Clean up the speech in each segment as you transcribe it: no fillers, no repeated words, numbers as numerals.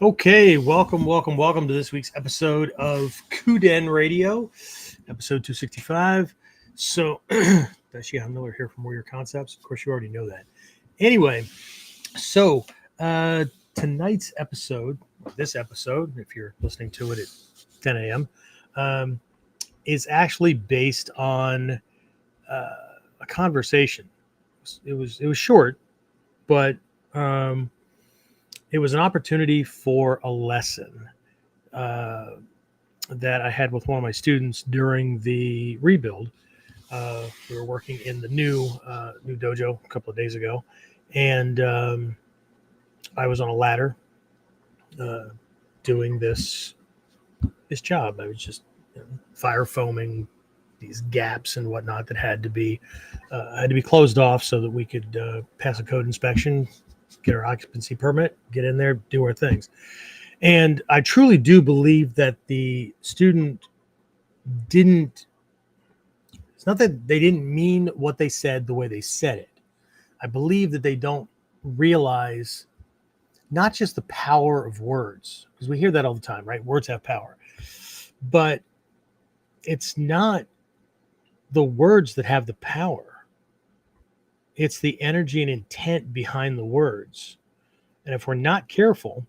Okay, welcome to this week's episode of KUDEN Radio, episode 265. So, that's Shikata Miller here from Warrior Concepts. Of course, you already know that. Anyway, so tonight's episode, this episode, if you're listening to it at 10 a.m., is actually based on a conversation. It was short, but it was an opportunity for a lesson that I had with one of my students during the rebuild. We were working in the new dojo a couple of days ago, and I was on a ladder doing this job. I was just fire foaming these gaps and whatnot that had to be closed off so that we could pass a code inspection, get our occupancy permit, get in there, do our things. And I truly do believe that the student it's not that they didn't mean what they said the way they said it. I believe that they don't realize not just the power of words, because we hear that all the time, right? Words have power. But it's not the words that have the power. It's the energy and intent behind the words. And if we're not careful,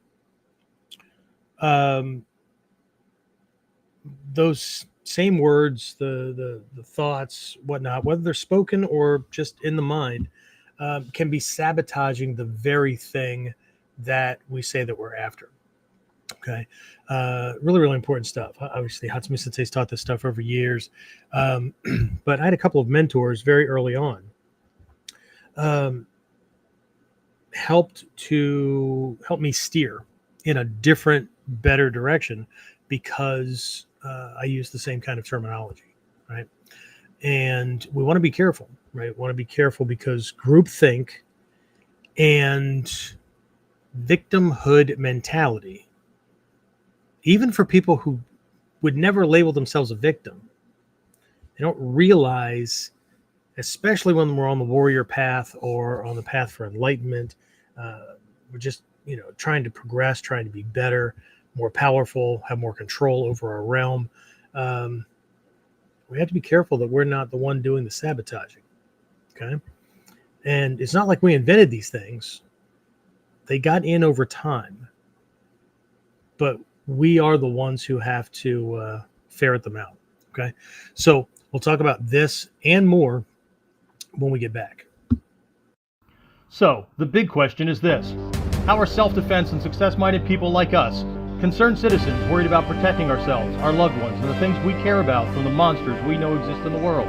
those same words, the thoughts, whatnot, whether they're spoken or just in the mind, can be sabotaging the very thing that we say that we're after. Okay. Really important stuff. Obviously, Hatsumi Sensei's taught this stuff over years. But I had a couple of mentors very early on. Helped me steer in a different, better direction because I use the same kind of terminology, right? And we want to be careful, right? We want to be careful because groupthink and victimhood mentality, even for people who would never label themselves a victim, they don't realize, especially when we're on the warrior path or on the path for enlightenment, we're just, trying to progress, trying to be better, more powerful, have more control over our realm. We have to be careful that we're not the one doing the sabotaging. Okay. And it's not like we invented these things. They got in over time, but we are the ones who have to ferret them out. Okay. So we'll talk about this and more when we get back. So, the big question is this: how are self-defense and success-minded people like us, concerned citizens worried about protecting ourselves, our loved ones, and the things we care about from the monsters we know exist in the world?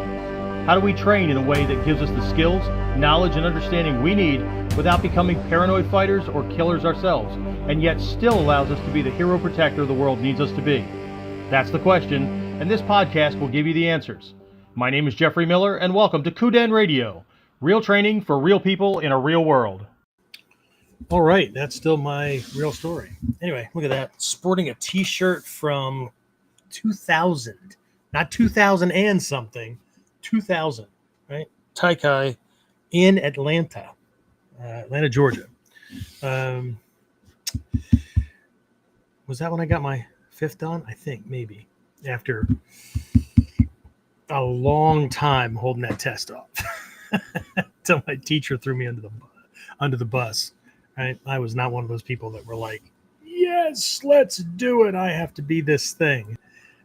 How do we train in a way that gives us the skills, knowledge, and understanding we need without becoming paranoid fighters or killers ourselves, and yet still allows us to be the hero protector the world needs us to be? That's the question, and this podcast will give you the answers. My name is Jeffrey Miller, and welcome to KUDEN Radio. Real training for real people in a real world. All right, that's still my real story. Anyway, look at that. Sporting a t-shirt from 2000. Not 2000 and something. 2000, right? Taikai in Atlanta, Georgia. Was that when I got my fifth done? I think, maybe. After a long time holding that test off. Until my teacher threw me under the bus. Right? I was not one of those people that were like, yes, let's do it. I have to be this thing.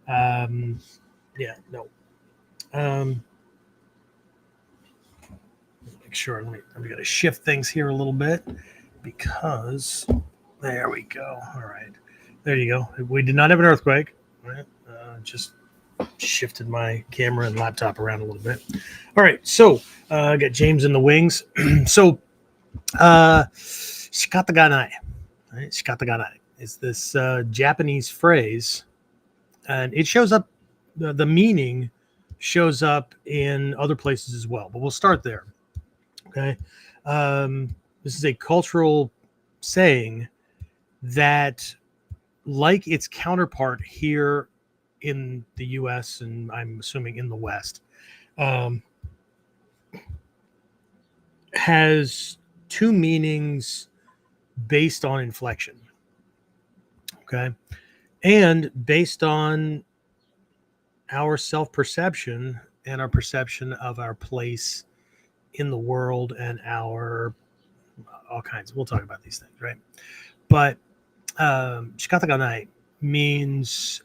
No. Make sure I'm going to shift things here a little bit because there we go. All right. There you go. We did not have an earthquake. Right? Just shifted my camera and laptop around a little bit. All right. So I got James in the wings. So Shikata Ga Nai. Right? Shikata Ga Nai is this Japanese phrase, and it shows up, the meaning shows up in other places as well, but we'll start there. Okay. This is a cultural saying that, like its counterpart here in the US, and I'm assuming in the West, has two meanings based on inflection. Okay. And based on our self-perception and our perception of our place in the world and our all kinds. We'll talk about these things, right? But Shikata Ga Nai means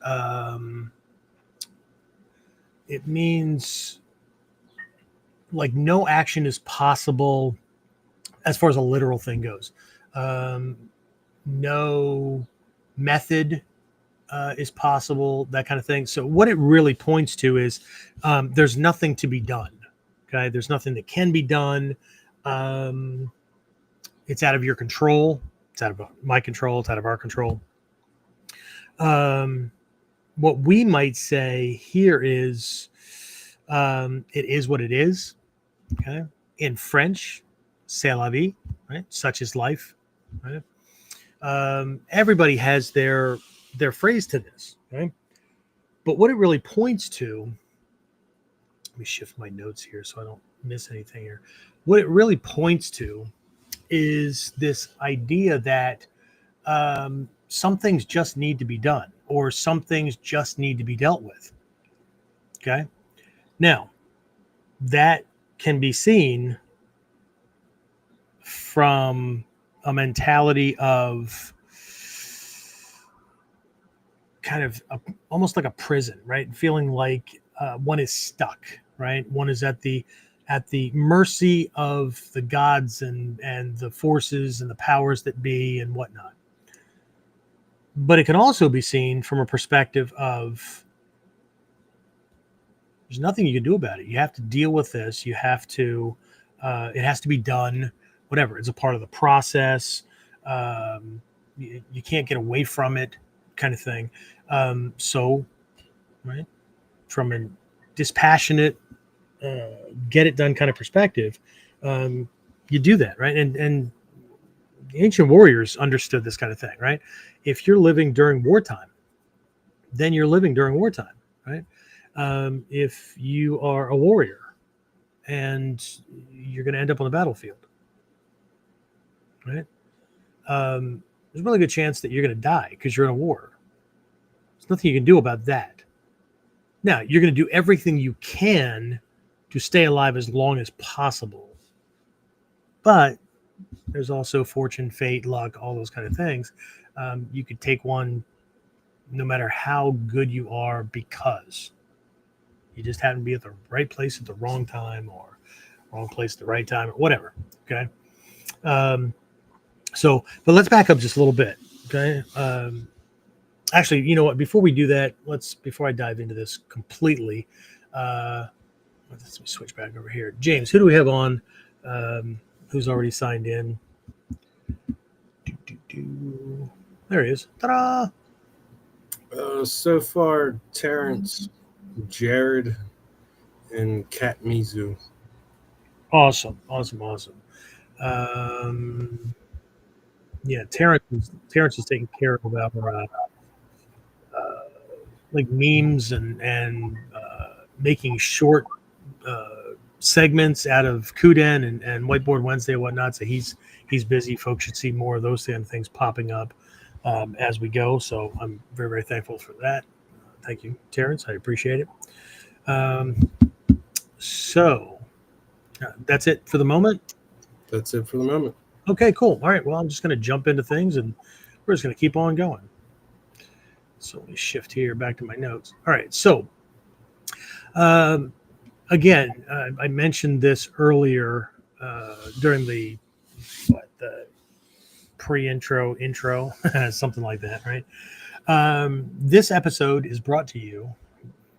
it means like no action is possible as far as a literal thing goes. Um, no method is possible, that kind of thing. So what it really points to is there's nothing to be done. Okay, there's nothing that can be done. Um, it's out of your control. It's out of my control. It's out of our control. Um, what we might say here is it is what it is. Okay, in French, c'est la vie. Right, such is life. Right. Everybody has their phrase to this. Right, but what it really points to. Let me shift my notes here so I don't miss anything here. What it really points to is this idea that some things just need to be done or some things just need to be dealt with. Okay. Now, that can be seen from a mentality of kind of almost like a prison, right? Feeling like one is stuck, right? One is at the mercy of the gods and the forces and the powers that be and whatnot. But it can also be seen from a perspective of there's nothing you can do about it. You have to deal with this. You have to, it has to be done, whatever. It's a part of the process. You can't get away from it, kind of thing. So, right, from a dispassionate, get it done kind of perspective, you do that, right? And ancient warriors understood this kind of thing, right? If you're living during wartime, then you're living during wartime, right? If you are a warrior and you're going to end up on the battlefield, right? There's a really good chance that you're going to die because you're in a war. There's nothing you can do about that. Now, you're going to do everything you can to stay alive as long as possible. But there's also fortune, fate, luck, all those kind of things. You could take one no matter how good you are because you just happen to be at the right place at the wrong time or wrong place at the right time or whatever. Okay. But let's back up just a little bit. Okay. Actually, you know what? Before we do that, before I dive into this completely, let's switch back over here. James, who do we have on? Who's already signed in? There he is. Ta-da! So far, Terrence, Jared, and Kat Mizu. Awesome. Yeah, Terrence is taking care of our like memes and making short segments out of KUDEN and Whiteboard Wednesday and whatnot. So he's busy. Folks should see more of those kind of things popping up as we go. So I'm very, very thankful for that. Thank you, Terrence. I appreciate it. So that's it for the moment. That's it for the moment. Okay, cool. All right. Well, I'm just going to jump into things and we're just going to keep on going. So let me shift here back to my notes. All right. So again, I mentioned this earlier during the pre-intro, something like that, right? This episode is brought to you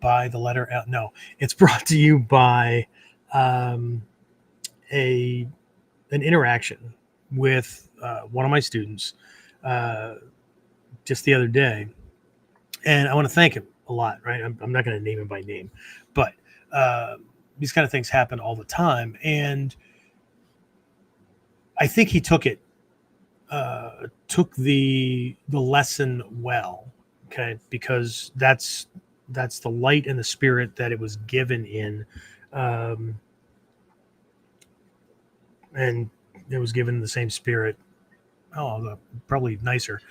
by the letter L. No, it's brought to you by an interaction with one of my students just the other day, and I want to thank him a lot. Right, I'm not going to name him by name, but these kind of things happen all the time, and I think he took the lesson well, okay, because that's the light and the spirit that it was given in, and it was given the same spirit. Oh, probably nicer.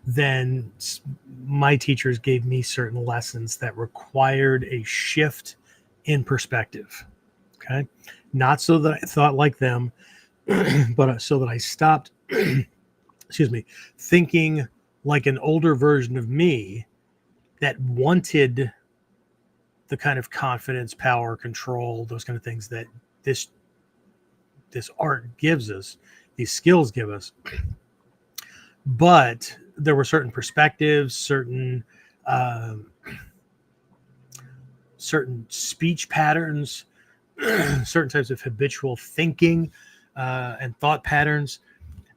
then my teachers gave me certain lessons that required a shift in perspective. Okay. Not so that I thought like them, but so that I stopped, excuse me, thinking like an older version of me that wanted the kind of confidence, power, control, those kind of things that this art gives us, these skills give us. But there were certain perspectives, um, certain speech patterns, certain types of habitual thinking and thought patterns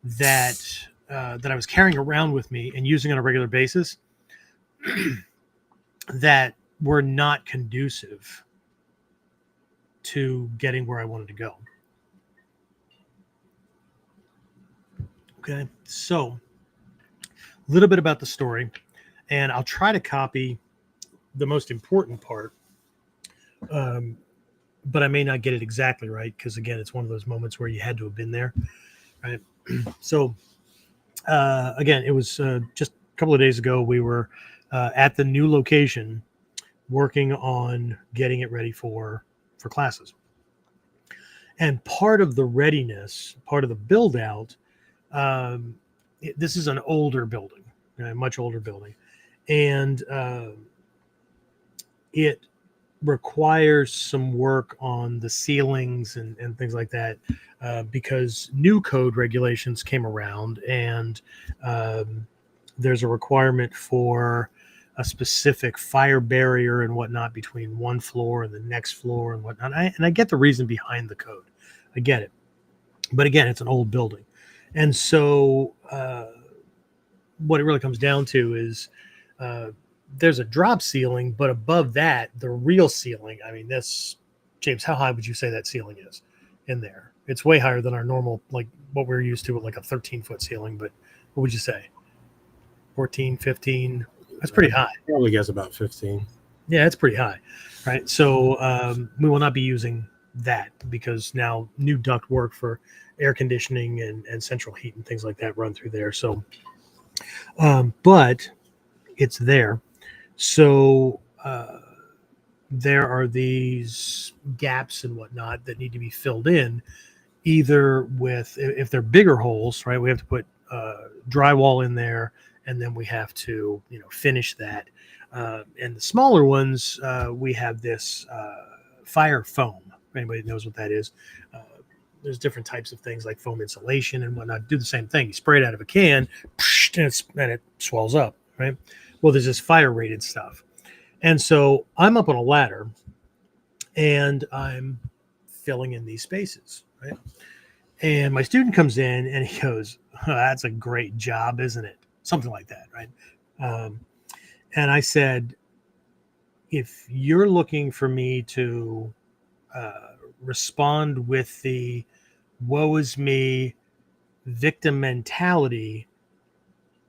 that that I was carrying around with me and using on a regular basis that were not conducive to getting where I wanted to go. Okay, so a little bit about the story, and I'll try to copy the most important part, but I may not get it exactly right because, again, it's one of those moments where you had to have been there, right? So, again, it was just a couple of days ago. We were at the new location working on getting it ready for classes. And part of the readiness, part of the build out, this is an older building, a much older building, and it requires some work on the ceilings and things like that because new code regulations came around, and there's a requirement for a specific fire barrier and whatnot between one floor and the next floor and whatnot. And I get the reason behind the code. I get it. But again, it's an old building. And so what it really comes down to is there's a drop ceiling, but above that, the real ceiling, I mean, this, James, how high would you say that ceiling is in there? It's way higher than our normal, like what we're used to with like a 13-foot ceiling. But what would you say? 14, 15? That's pretty high. Probably guess about 15. Yeah, it's pretty high, right? So we will not be using that because now new duct work for air conditioning and central heat and things like that run through there. So, but it's there. So there are these gaps and whatnot that need to be filled in, either with, if they're bigger holes, right? We have to put drywall in there, and then we have to, finish that. And the smaller ones, we have this fire foam. If anybody knows what that is, there's different types of things like foam insulation and whatnot. Do the same thing. You spray it out of a can, and it swells up, right? Well, there's this fire rated stuff. And so I'm up on a ladder, and I'm filling in these spaces, right? And my student comes in, and he goes, "That's a great job, isn't it?" Something like that, right? And I said, if you're looking for me to respond with the woe is me victim mentality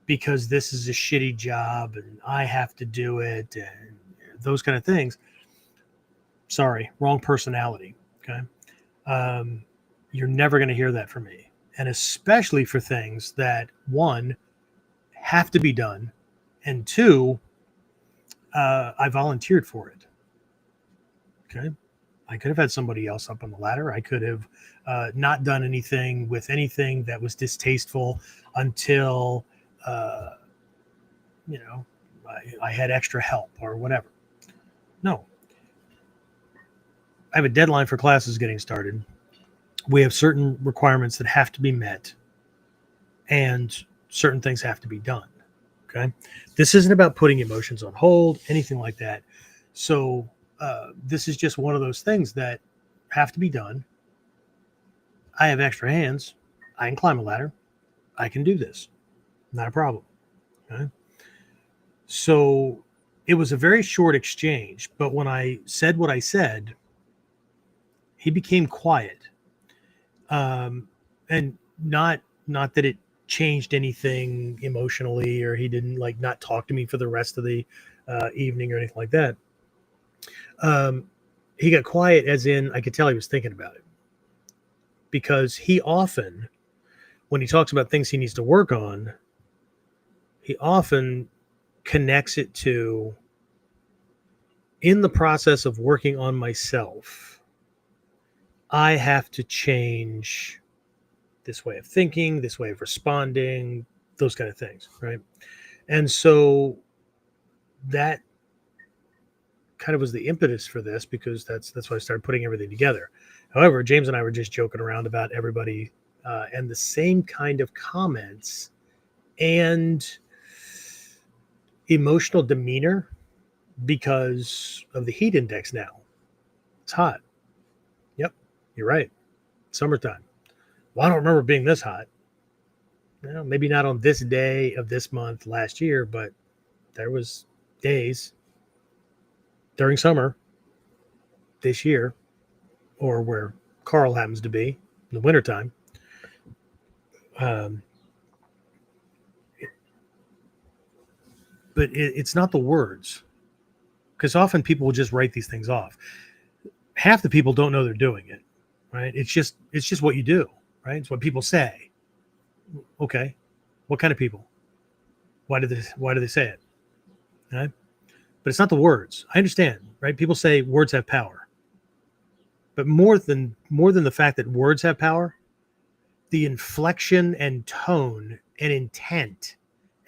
because this is a shitty job and I have to do it and those kind of things, sorry, wrong personality. Okay. You're never going to hear that from me. And especially for things that, one, have to be done, and two, I volunteered for it. Okay. I could have had somebody else up on the ladder. I could have not done anything with anything that was distasteful until, I had extra help or whatever. No. I have a deadline for classes getting started. We have certain requirements that have to be met, and certain things have to be done. Okay. This isn't about putting emotions on hold, anything like that. So this is just one of those things that have to be done. I have extra hands. I can climb a ladder. I can do this. Not a problem. Okay. So it was a very short exchange, but when I said what I said, he became quiet. And not that it changed anything emotionally, or he didn't not talk to me for the rest of the evening or anything like that. He got quiet, as in I could tell he was thinking about it, because he often, when he talks about things he needs to work on, he often connects it to, in the process of working on myself, I have to change this way of thinking, this way of responding, those kind of things, right? And so that kind of was the impetus for this, because that's why I started putting everything together. However, James and I were just joking around about everybody and the same kind of comments and emotional demeanor because of the heat index now. It's hot. Yep, you're right. Summertime. Well, I don't remember being this hot. Well, maybe not on this day of this month last year, but there was days during summer this year, or where Carl happens to be in the wintertime. Um, but it's not the words, because often people will just write these things off. Half the people don't know they're doing it, right? It's just what you do, right? It's what people say. Okay, what kind of people? Why do they say it? Right? But it's not the words. I understand, right? People say words have power, but more than the fact that words have power, the inflection and tone and intent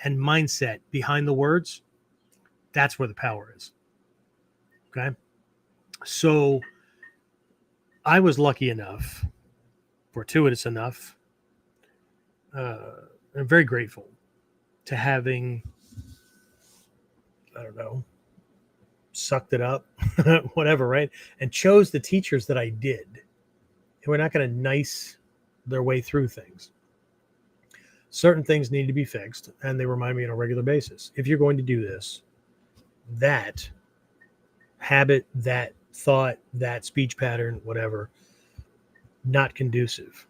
and mindset behind the words, that's where the power is. Okay. So I was lucky enough, fortuitous enough, I'm very grateful to having, I don't know, sucked it up, whatever, right? And chose the teachers that I did, who are not going to nice their way through things. Certain things need to be fixed, and they remind me on a regular basis. If you're going to do this, that habit, that thought, that speech pattern, whatever, not conducive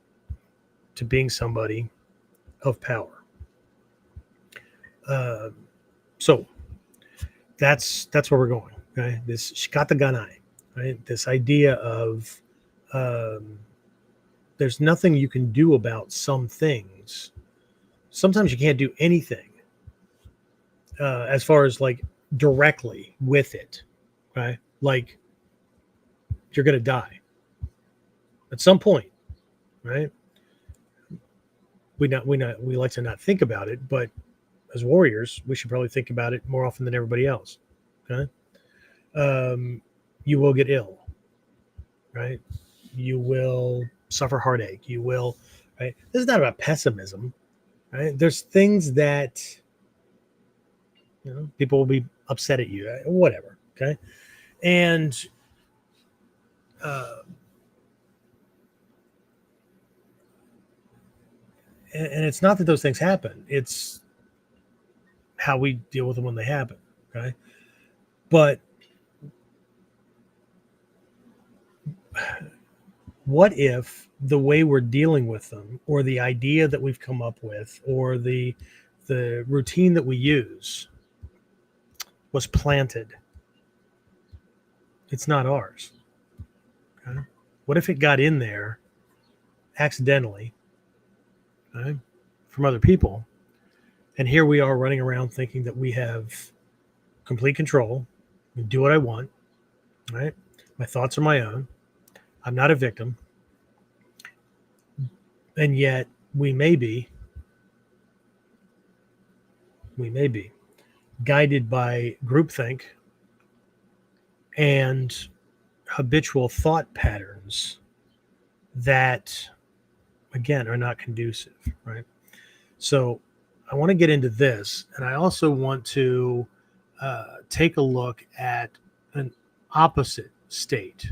to being somebody of power. So that's where we're going. Okay, this Shikata Ga Nai, right? This idea of there's nothing you can do about some things. Sometimes you can't do anything as far as like directly with it, right? Like you're going to die at some point, right? We like to not think about it, but as warriors, we should probably think about it more often than everybody else. Okay, you will get ill, right? You will suffer heartache. You will, right? This is not about pessimism, right? There's things that people will be upset at you, whatever. Okay, and and it's not that those things happen. It's how we deal with them when they happen. Okay, but what if the way we're dealing with them, or the idea that we've come up with, or the routine that we use was planted? It's not ours. Okay? What if it got in there accidentally, okay, from other people, and here we are running around thinking that we have complete control and do what I want, right? My thoughts are my own. I'm not a victim. And yet we may be guided by groupthink and habitual thought patterns that, again, are not conducive, right? So I want to get into this, and I also want to take a look at an opposite state,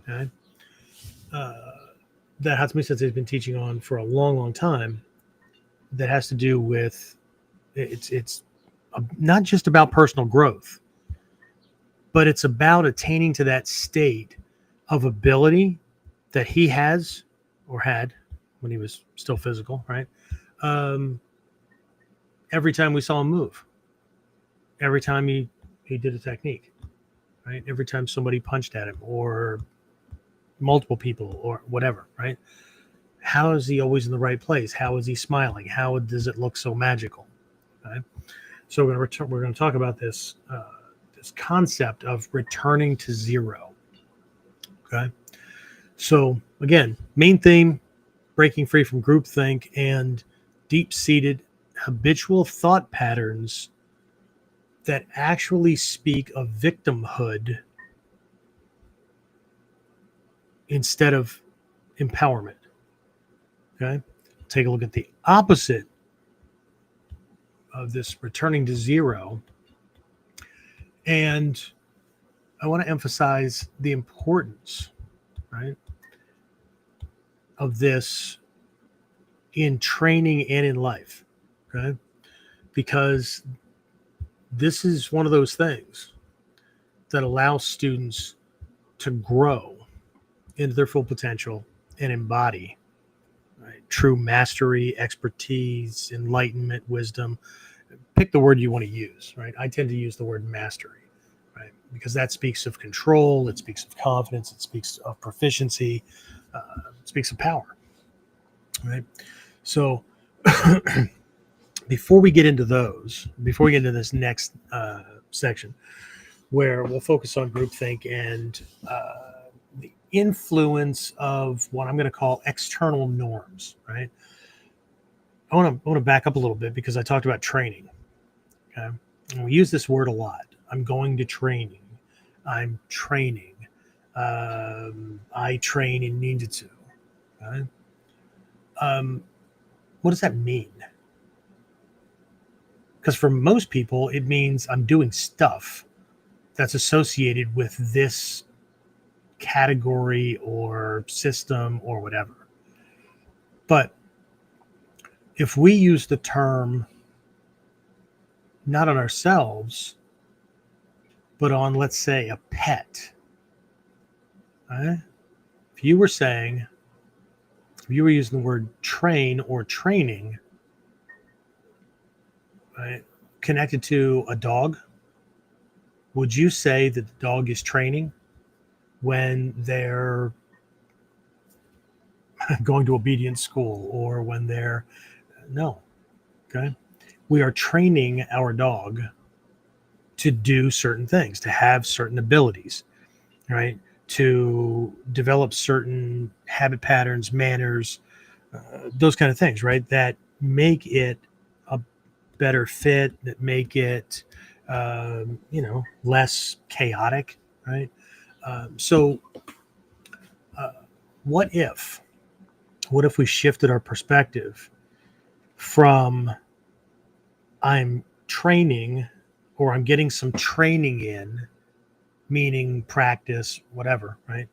okay? That Hatsumi Sensei has been teaching on for a long, long time, that has to do with it's not just about personal growth, but it's about attaining to that state of ability that he has or had when he was still physical, right? Every time we saw him move, every time he did a technique, right? Every time somebody punched at him, or multiple people, or whatever, right? How is he always in the right place? How is he smiling? How does it look so magical? Okay? So we're going to talk about this this concept of returning to zero. Okay. So again, main theme: breaking free from groupthink and deep-seated habitual thought patterns that actually speak of victimhood instead of empowerment. Okay. Take a look at the opposite of this returning to zero. And I want to emphasize the importance, right, of this in training and in life. Okay. Because this is one of those things that allows students to grow into their full potential and embody, right, true mastery, expertise, enlightenment, wisdom. Pick the word you want to use, right? I tend to use the word mastery, right? Because that speaks of control, it speaks of confidence, it speaks of proficiency, it speaks of power, right? So before we get into this next section, where we'll focus on groupthink and the influence of what I'm going to call external norms, right? I want to back up a little bit because I talked about training. Okay, and we use this word a lot. I'm going to training. I'm training. I train in ninjutsu. Okay? What does that mean? Because for most people, it means I'm doing stuff that's associated with this category or system or whatever. But if we use the term not on ourselves, but on, let's say, a pet, right? If you were using the word train or training, right, connected to a dog, would you say that the dog is training when they're going to obedience school or when they're no? Okay. We are training our dog to do certain things, to have certain abilities, right? To develop certain habit patterns, manners, those kind of things, right? That make it a better fit, that make it, less chaotic, right? So, uh, what if? What if we shifted our perspective from I'm training or I'm getting some training in, meaning practice, whatever, right?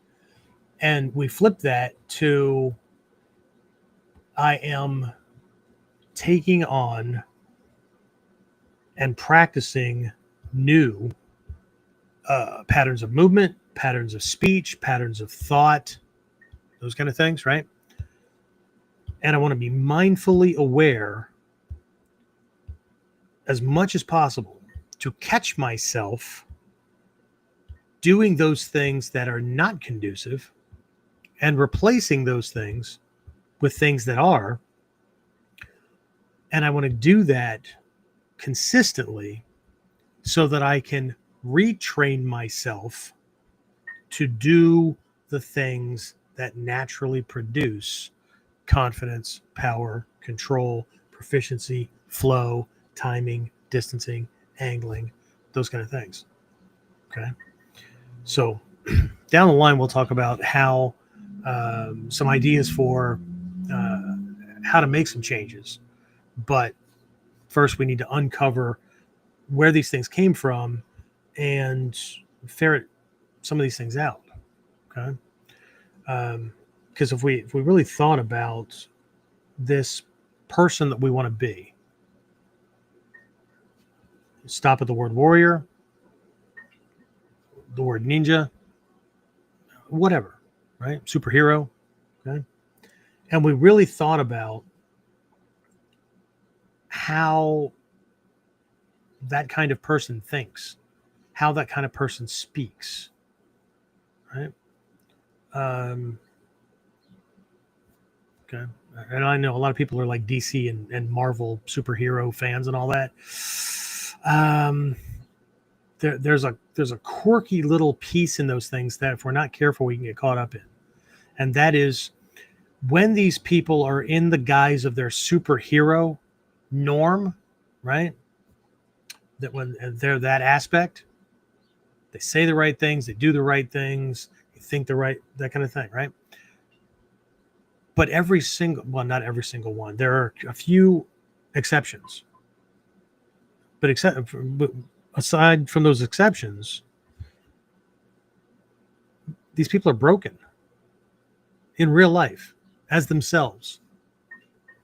And we flip that to I am taking on and practicing new patterns of movement, patterns of speech, patterns of thought, those kind of things, right? And I want to be mindfully aware as much as possible to catch myself doing those things that are not conducive and replacing those things with things that are. And I want to do that consistently so that I can retrain myself to do the things that naturally produce confidence, power, control, proficiency, flow, timing, distancing, angling, those kind of things. Okay. So down the line, we'll talk about how some ideas for how to make some changes. But first, we need to uncover where these things came from and ferret some of these things out. Okay. Because if we really thought about this person that we want to be, stop at the word warrior, the word ninja, whatever, right? Superhero. Okay. And we really thought about how that kind of person thinks, how that kind of person speaks, right? Um, okay. And I know a lot of people are like DC and Marvel superhero fans and all that. There's a quirky little piece in those things that if we're not careful, we can get caught up in. And that is when these people are in the guise of their superhero norm, right? That when they're that aspect, they say the right things, they do the right things, they think the right, that kind of thing, right? But not every single one. There are a few exceptions. But aside from those exceptions, these people are broken in real life as themselves.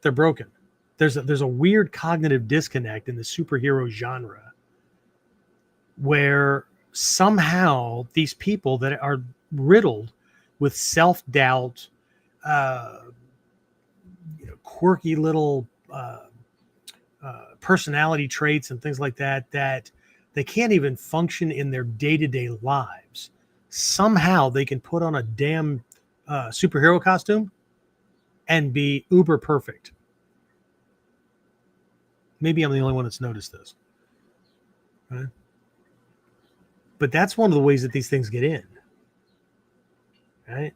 They're broken. There's a weird cognitive disconnect in the superhero genre where somehow these people that are riddled with self-doubt, quirky little personality traits and things like that, that they can't even function in their day-to-day lives. Somehow they can put on a damn superhero costume and be uber perfect. Maybe I'm the only one that's noticed this. Right? But that's one of the ways that these things get in. Right?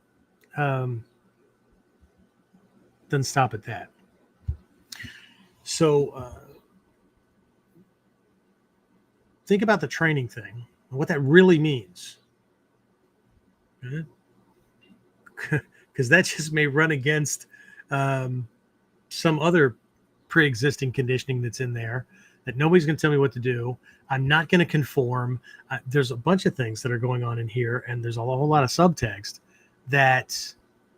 Doesn't stop at that. So think about the training thing and what that really means. Right? Because that just may run against some other pre-existing conditioning that's in there that nobody's going to tell me what to do. I'm not going to conform. There's a bunch of things that are going on in here, and there's a whole lot of subtext that,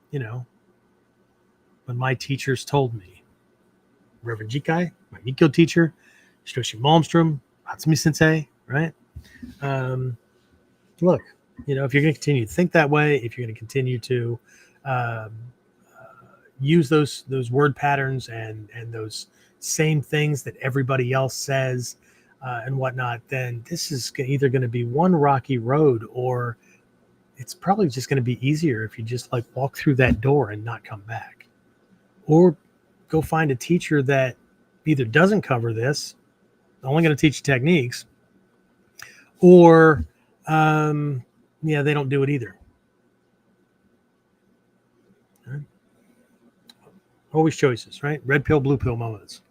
when my teachers told me, Reverend Jikai, my Nikko teacher, Hiroshi Malmstrom, Hatsumi Sensei, right? Look, if you're going to continue to think that way, if you're going to continue to use those word patterns and those same things that everybody else says and whatnot, then this is either going to be one rocky road, or it's probably just going to be easier if you just like walk through that door and not come back, or go find a teacher that either doesn't cover this, only going to teach you techniques, or they don't do it either. Right? Always choices, right? Red pill, blue pill moments.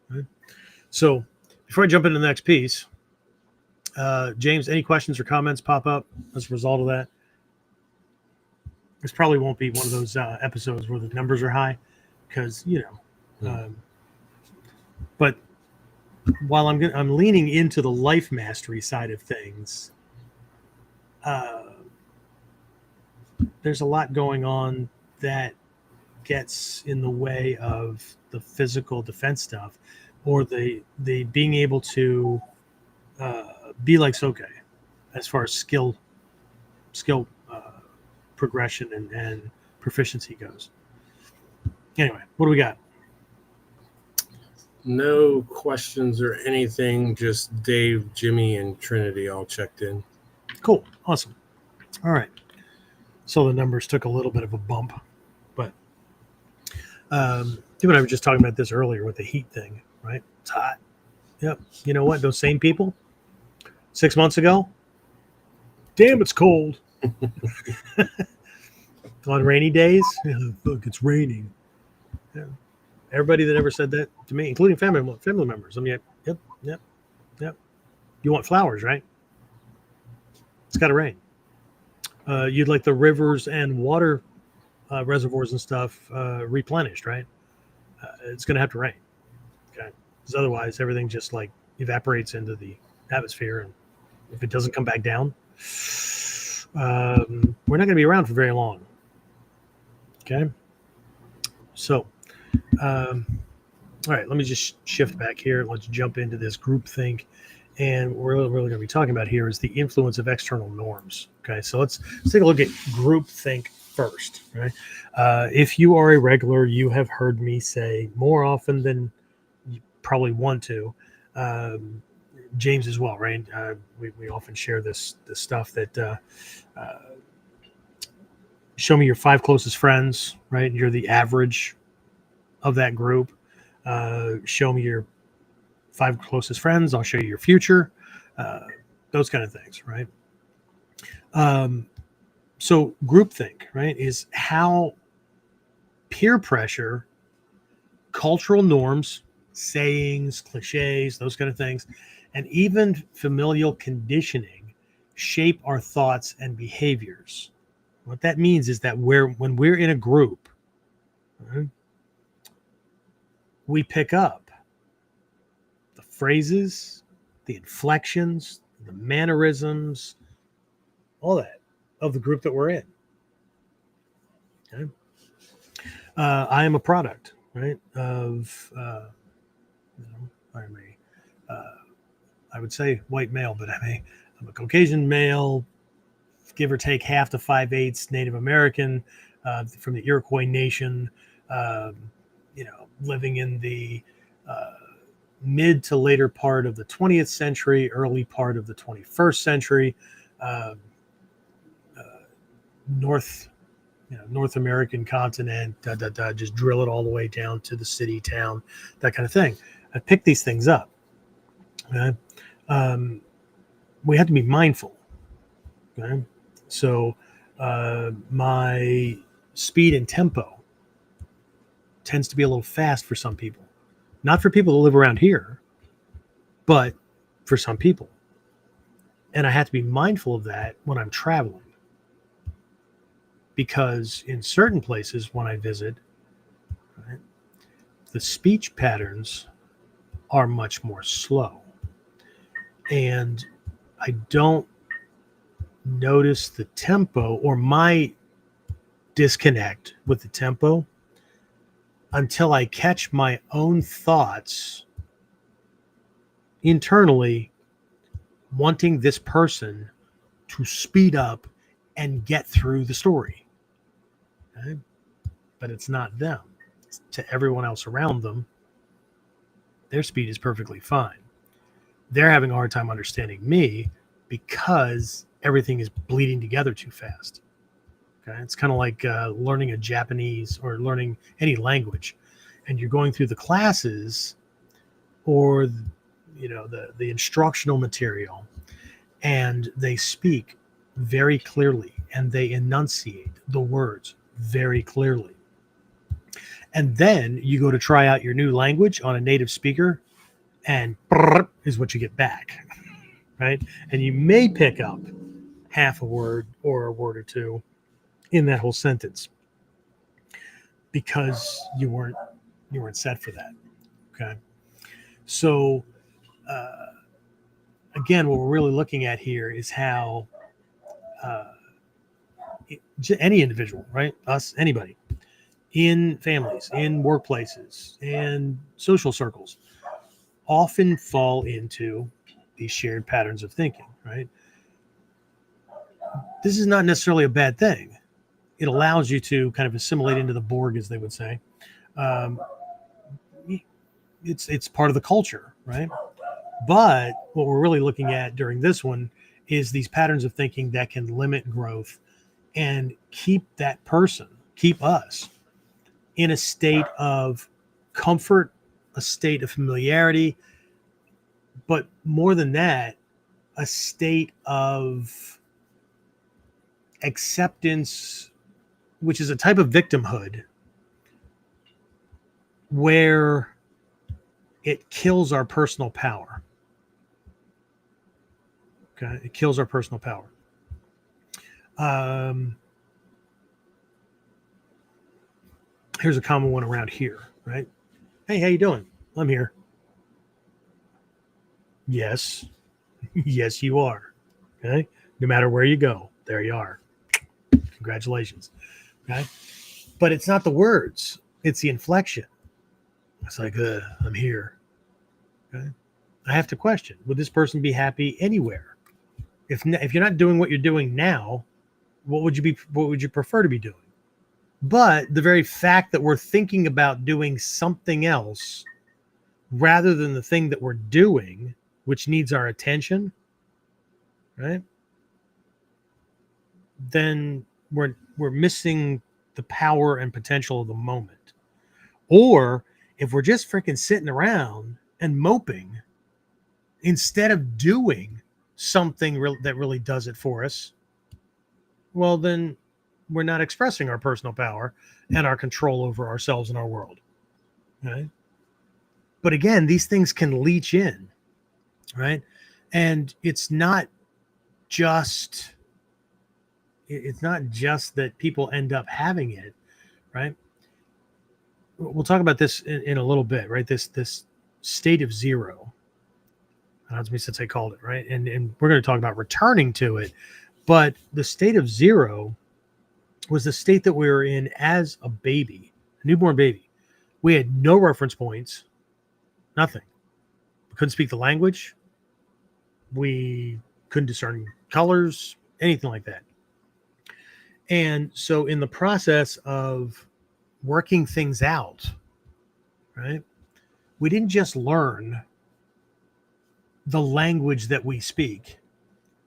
Right? So before I jump into the next piece, James, any questions or comments pop up as a result of that? This probably won't be one of those episodes where the numbers are high, because but while I'm leaning into the life mastery side of things, there's a lot going on that gets in the way of the physical defense stuff, or the being able to be like Soke as far as skill progression and proficiency goes. Anyway, what do we got? No questions or anything. Just Dave, Jimmy, and Trinity all checked in. Cool. Awesome. All right. So the numbers took a little bit of a bump, but you and I were just talking about this earlier with the heat thing, right? It's hot. Yep. You know what? Those same people 6 months ago, damn, it's cold. On rainy days, look, it's raining. Yeah. Everybody that ever said that to me, including family members, I'm like, yep. You want flowers, right? It's got to rain. You'd like the rivers and water reservoirs and stuff replenished, right? It's going to have to rain. Okay, because otherwise everything just like evaporates into the atmosphere, and if it doesn't come back down, we're not going to be around for very long. Okay, so all right, let me just shift back here. Let's jump into this groupthink, and what we're really going to be talking about here is the influence of external norms. Okay, so let's take a look at groupthink first. Right, if you are a regular, you have heard me say more often than you probably want to. James as well, right? We often share this stuff that show me your 5 closest friends, right? You're the average of that group. Show me your 5 closest friends, I'll show you your future, those kind of things, right? So groupthink, right, is how peer pressure, cultural norms, sayings, cliches, those kind of things, and even familial conditioning shape our thoughts and behaviors. What that means is that when we're in a group, right, we pick up the phrases, the inflections, the mannerisms, all that of the group that we're in. Okay? I am a product, right, of, I'm I would say white male, but I'm a Caucasian male, give or take half to 5/8 Native American, from the Iroquois Nation, living in the uh, mid to later part of the 20th century, early part of the 21st century, uh, uh, North North American continent, just drill it all the way down to the city, town, that kind of thing. I picked these things up. Okay? We have to be mindful. Okay? So my speed and tempo tends to be a little fast for some people. Not for people that live around here, but for some people. And I have to be mindful of that when I'm traveling. Because in certain places when I visit, right, the speech patterns are much more slow. And I don't notice the tempo or my disconnect with the tempo until I catch my own thoughts internally wanting this person to speed up and get through the story. Okay? But it's not them. It's to everyone else around them, their speed is perfectly fine. They're having a hard time understanding me because everything is bleeding together too fast. Okay, it's kind of like learning a Japanese or learning any language, and you're going through the classes or the instructional material, and they speak very clearly and they enunciate the words very clearly. And then you go to try out your new language on a native speaker, and is what you get back, right? And you may pick up half a word or a word or two in that whole sentence because you weren't set for that. Okay, so again, what we're really looking at here is how uh, any individual, right, us, anybody, in families, in workplaces, and social circles, often fall into these shared patterns of thinking. Right, this is not necessarily a bad thing. It allows you to kind of assimilate into the Borg, as they would say. Um, it's part of the culture, right? But what we're really looking at during this one is these patterns of thinking that can limit growth and keep us in a state of comfort, a state of familiarity, but more than that, a state of acceptance, which is a type of victimhood where it kills our personal power. Okay, it kills our personal power. Here's a common one around here, right? Hey, how you doing? I'm here. Yes, yes, you are. Okay, no matter where you go, there you are. Congratulations. Okay, but it's not the words; it's the inflection. It's like, I'm here. Okay, I have to question: would this person be happy anywhere? If you're not doing what you're doing now, what would you prefer to be doing? But the very fact that we're thinking about doing something else rather than the thing that we're doing, which needs our attention, right? Then we're missing the power and potential of the moment. Or if we're just freaking sitting around and moping, instead of doing something that really does it for us, well, then we're not expressing our personal power and our control over ourselves and our world. Right? But again, these things can leach in, right? And it's not just that people end up having it, right? We'll talk about this in a little bit, right? This state of zero. That's me since I called it, right? And we're going to talk about returning to it. But the state of zero was the state that we were in as a baby, a newborn baby. We had no reference points, nothing. We couldn't speak the language. We couldn't discern colors, anything like that. And so in the process of working things out, right, we didn't just learn the language that we speak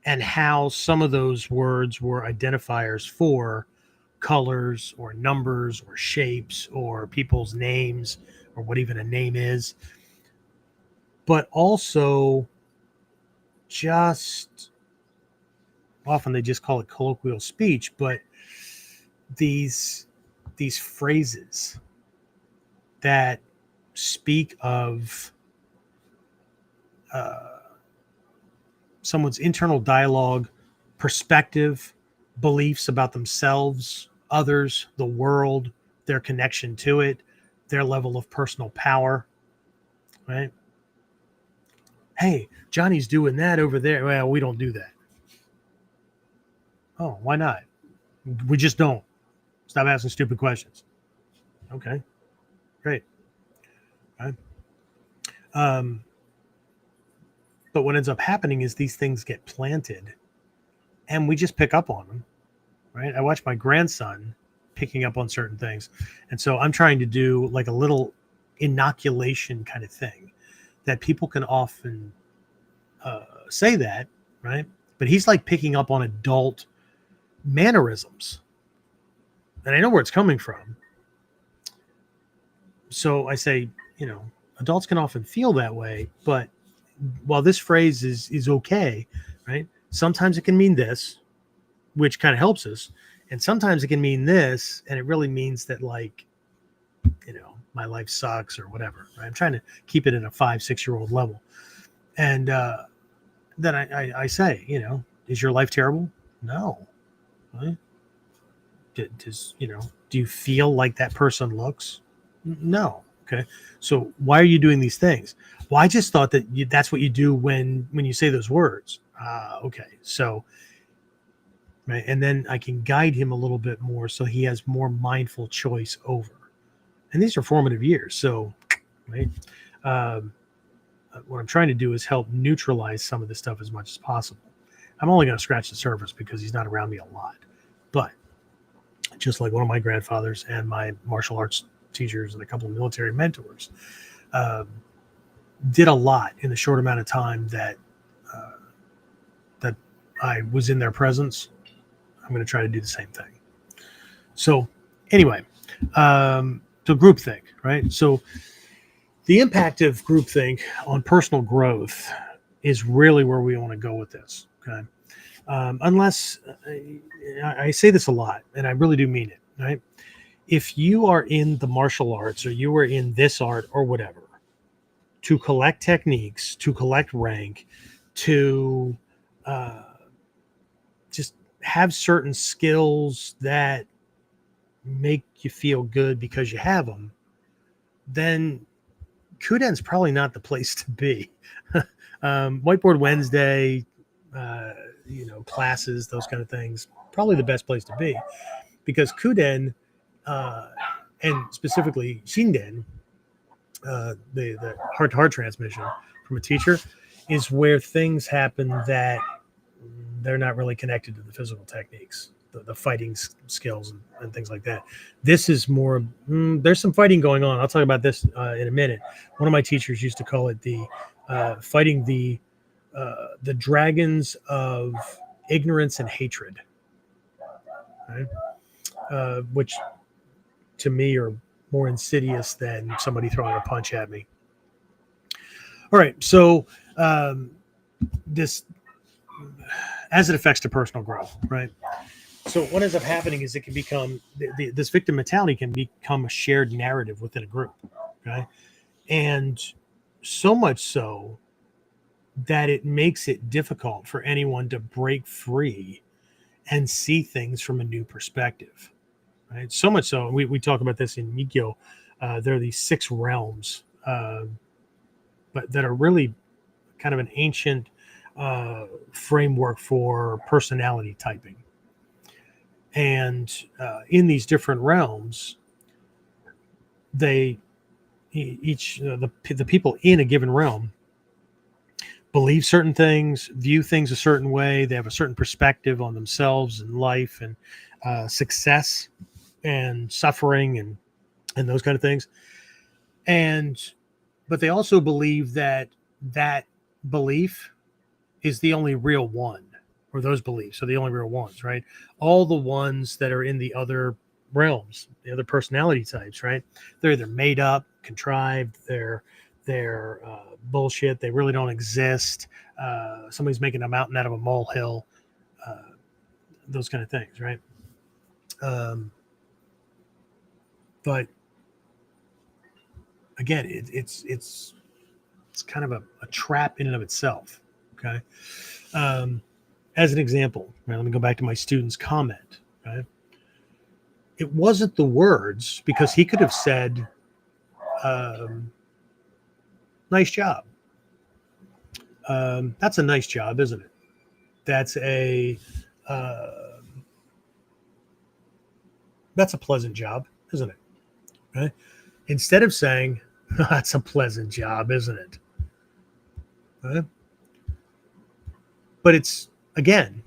and how some of those words were identifiers for colors or numbers or shapes or people's names or what even a name is, but also just often they just call it colloquial speech, but these phrases that speak of someone's internal dialogue, perspective, beliefs about themselves, others, the world, their connection to it, their level of personal power, right? Hey, Johnny's doing that over there. Well, we don't do that. Oh, why not? We just don't. Stop asking stupid questions. Okay, great. Right. But what ends up happening is these things get planted and we just pick up on them, right? I watch my grandson picking up on certain things. And so I'm trying to do like a little inoculation kind of thing that people can often say that, right? But he's like picking up on adult mannerisms. And I know where it's coming from. So I say, adults can often feel that way, but while this phrase is okay, right? Sometimes it can mean this, which kind of helps us. And sometimes it can mean this, and it really means that, like, my life sucks or whatever. Right? I'm trying to keep it at a 5-6-year-old level. And then I say, is your life terrible? No. Right? Do you feel like that person looks? No. Okay. So why are you doing these things? Well, I just thought that that's what you do when you say those words. Okay. So, right. And then I can guide him a little bit more so he has more mindful choice over. And these are formative years. So, right. What I'm trying to do is help neutralize some of this stuff as much as possible. I'm only going to scratch the surface because he's not around me a lot. But just like one of my grandfathers and my martial arts teachers and a couple of military mentors did a lot in the short amount of time that I was in their presence. I'm going to try to do the same thing. So anyway, so groupthink, right? So the impact of groupthink on personal growth is really where we want to go with this. Okay. Unless I say this a lot, and I really do mean it, right? If you are in the martial arts or you are in this art or whatever, to collect techniques, to collect rank, to just have certain skills that make you feel good because you have them, then KUDEN's probably not the place to be. Whiteboard Wednesday, classes, those kind of things, probably the best place to be, because KUDEN and specifically Shinden, the heart-to-heart transmission from a teacher, is where things happen that they're not really connected to the physical techniques, the fighting skills and things like that. This is more, there's some fighting going on. I'll talk about this in a minute. One of my teachers used to call it the fighting the dragons of ignorance and hatred, right? Which to me are more insidious than somebody throwing a punch at me. All right, so this as it affects the personal growth, right? So what ends up happening is it can become this victim mentality can become a shared narrative within a group, okay? And so much so that it makes it difficult for anyone to break free and see things from a new perspective, right? So much so, we talk about this in Mikyo. There are these 6 realms, but that are really kind of an ancient framework for personality typing. And in these different realms, they each the people in a given realm believe certain things, view things a certain way. They have a certain perspective on themselves and life and success and suffering and those kind of things. And but they also believe that that belief is the only real one, or those beliefs are the only real ones, right? All the ones that are in the other realms, the other personality types, right? They're either made up, contrived, they're bullshit. They really don't exist. Somebody's making a mountain out of a molehill. Those kind of things, right? But again, it's kind of a trap in and of itself. Okay. As an example, right, let me go back to my student's comment. Right? It wasn't the words, because he could have said, nice job. That's a nice job, isn't it? That's a pleasant job, isn't it? Right? Instead of saying, that's a pleasant job, isn't it? Right? But it's, again,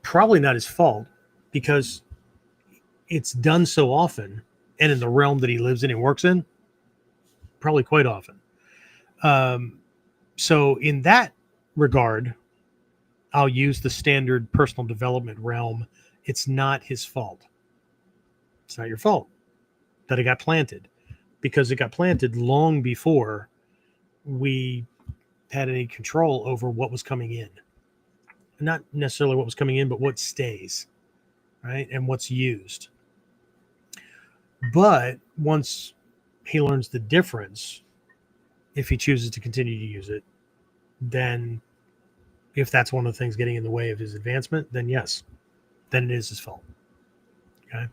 probably not his fault, because it's done so often, and in the realm that he lives in and works in, probably quite often. So in that regard, I'll use the standard personal development realm. It's not his fault. It's not your fault that it got planted, because it got planted long before we had any control over what was coming in. Not necessarily what was coming in, but what stays, right? And what's used. But once he learns the difference, if he chooses to continue to use it, then if that's one of the things getting in the way of his advancement, then yes, then it is his fault. Okay.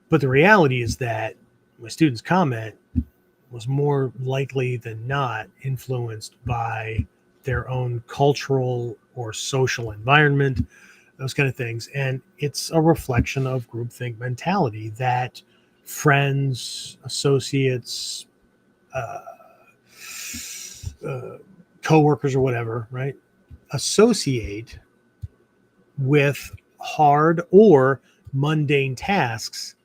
But the reality is that my student's comment was more likely than not influenced by their own cultural or social environment, those kind of things. And it's a reflection of groupthink mentality that friends, associates, coworkers or whatever, right, associate with hard or mundane tasks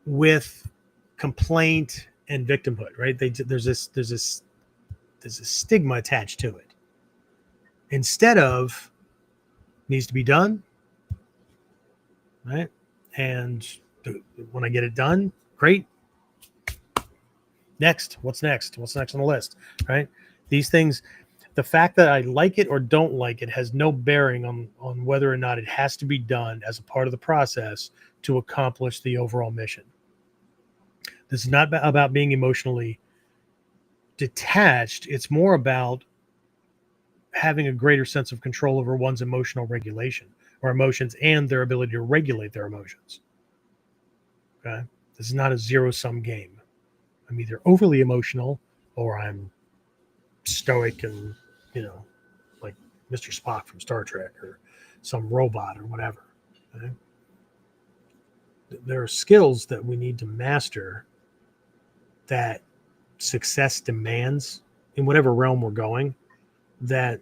with complaint and victimhood, right? There's a stigma attached to it, instead of needs to be done, right? And when I get it done, great. Next, what's next? What's next on the list, right? These things, the fact that I like it or don't like it has no bearing on whether or not it has to be done as a part of the process to accomplish the overall mission. This is not about being emotionally detached. It's more about having a greater sense of control over one's emotional regulation, or emotions, and their ability to regulate their emotions. Okay? This is not a zero-sum game. I'm either overly emotional or I'm stoic and, like Mr. Spock from Star Trek, or some robot or whatever. Okay? There are skills that we need to master that success demands in whatever realm we're going, that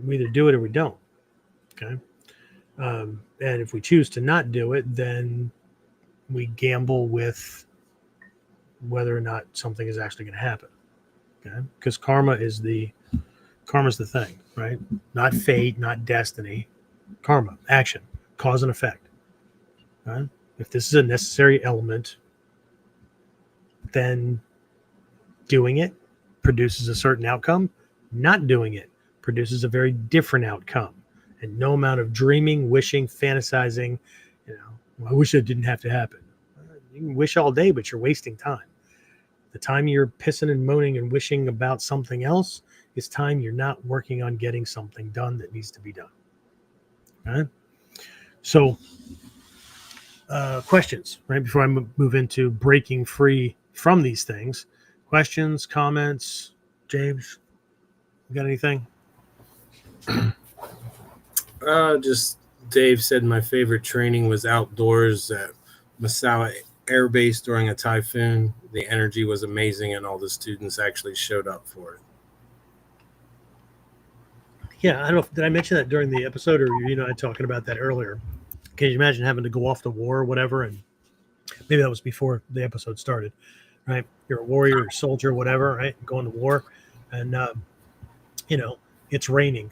we either do it or we don't. Okay. And if we choose to not do it, then we gamble with whether or not something is actually going to happen. Okay. Because karma's the thing, right? Not fate, not destiny. Karma, action, cause and effect. Right? If this is a necessary element then doing it produces a certain outcome. Not doing it produces a very different outcome. And no amount of dreaming, wishing, fantasizing, I wish it didn't have to happen. You can wish all day, but you're wasting time. The time you're pissing and moaning and wishing about something else is time you're not working on getting something done that needs to be done. Right? So, questions, right? Before I move into breaking free from these things. Questions, comments, James? You got anything? Just Dave said my favorite training was outdoors at Misawa Air Base during a typhoon. The energy was amazing, and all the students actually showed up for it. Yeah, I don't know. Did I mention that during the episode, or I talking about that earlier? Can you imagine having to go off to war or whatever? And maybe that was before the episode started, right? You're a warrior, soldier, whatever, right? Going to war, and it's raining,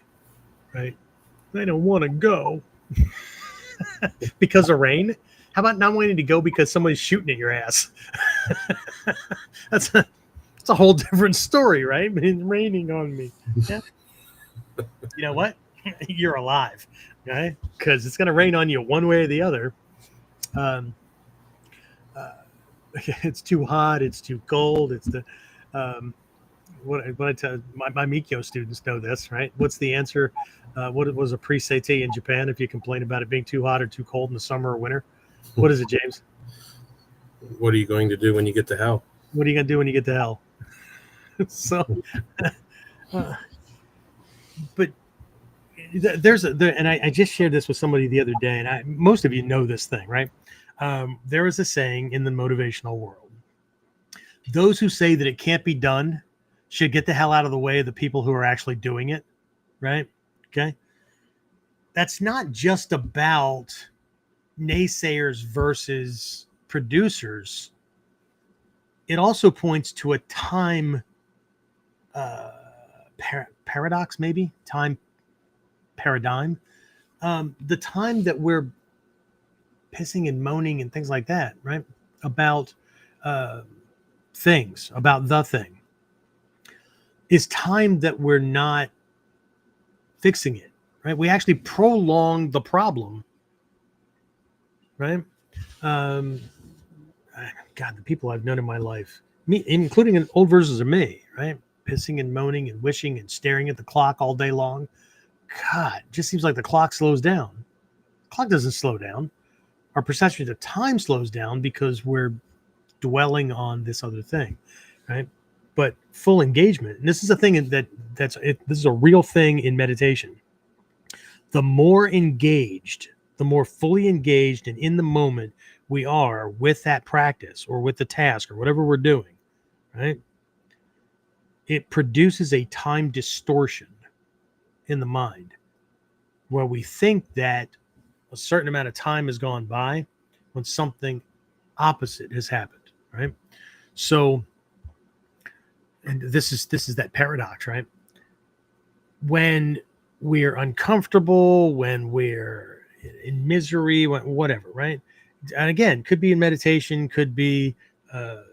right? I don't want to go because of rain. How about not wanting to go because somebody's shooting at your ass? That's a whole different story, right? It's raining on me. Yeah. You know what? You're alive, right? Because it's going to rain on you one way or the other. It's too hot. It's too cold. It's the what I tell my Mikyo students know this, right? What's the answer? What was a pre-sate in Japan if you complain about it being too hot or too cold in the summer or winter? What is it, James? What are you going to do when you get to hell? What are you going to do when you get to hell? So, but and I just shared this with somebody the other day, and most of you know this thing, right? There is a saying in the motivational world: those who say that it can't be done should get the hell out of the way of the people who are actually doing it, right? Okay. That's not just about naysayers versus producers. It also points to a time paradox, maybe time paradigm. The time that we're pissing and moaning and things like that, right? About things, about the thing, is time that we're not fixing it, right? We actually prolong the problem, right? God, the people I've known in my life, me, including old versions of me, right? Pissing and moaning and wishing and staring at the clock all day long. God, it just seems like the clock slows down. The clock doesn't slow down. Our perception of time slows down because we're dwelling on this other thing, right? But full engagement, and this is a thing this is a real thing in meditation. The more engaged, the more fully engaged and in the moment we are with that practice or with the task or whatever we're doing, right? It produces a time distortion in the mind where we think that a certain amount of time has gone by when something opposite has happened, right? So, and this is that paradox, right? When we're uncomfortable, when we're in misery, whatever, right? And again, could be in meditation, could be out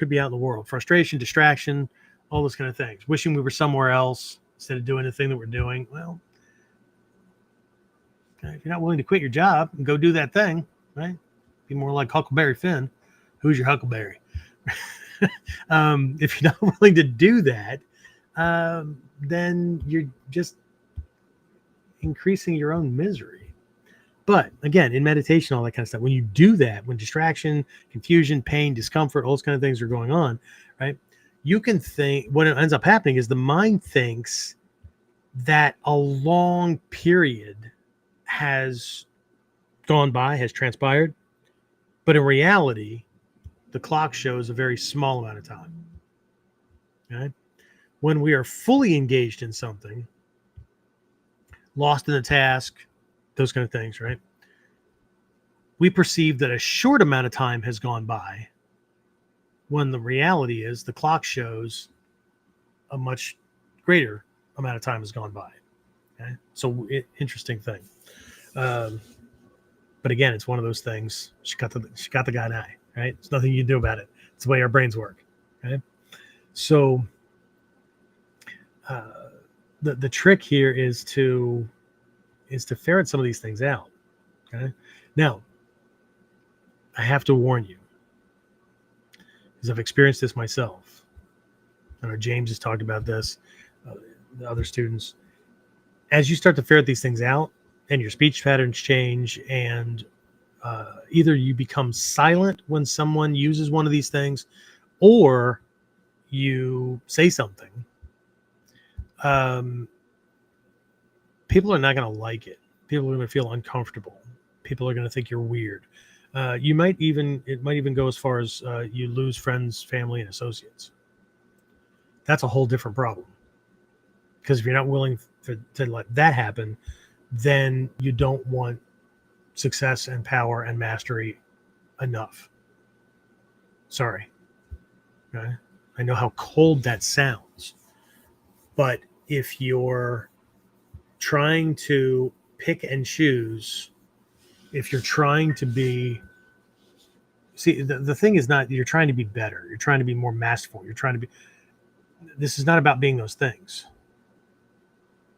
in the world, frustration, distraction, all those kind of things. Wishing we were somewhere else instead of doing the thing that we're doing. Well, if you're not willing to quit your job and go do that thing, right? Be more like Huckleberry Finn. Who's your Huckleberry? If you're not willing to do that, then you're just increasing your own misery. But again, in meditation, all that kind of stuff, when you do that, when distraction, confusion, pain, discomfort, all those kind of things are going on, right? You can think what ends up happening is the mind thinks that a long period has gone by, has transpired. But in reality, the clock shows a very small amount of time. Okay? When we are fully engaged in something, lost in the task, those kind of things, right? We perceive that a short amount of time has gone by when the reality is the clock shows a much greater amount of time has gone by. Okay? So interesting thing. But again, it's one of those things, Shikata Ga Nai, right? There's nothing you can do about it. It's the way our brains work. Okay. So the trick here is to ferret some of these things out. Okay. Now, I have to warn you, because I've experienced this myself. I know James has talked about this, the other students. As you start to ferret these things out and your speech patterns change, and either you become silent when someone uses one of these things, or you say something, people are not going to like it. People are going to feel uncomfortable. People are going to think you're weird. It might even go as far as you lose friends, family, and associates. That's a whole different problem. Because if you're not willing to let that happen, then you don't want success and power and mastery enough. Sorry. Okay? I know how cold that sounds. But if you're trying to pick and choose, if you're trying to be, see, the thing is not, you're trying to be better. You're trying to be more masterful. This is not about being those things.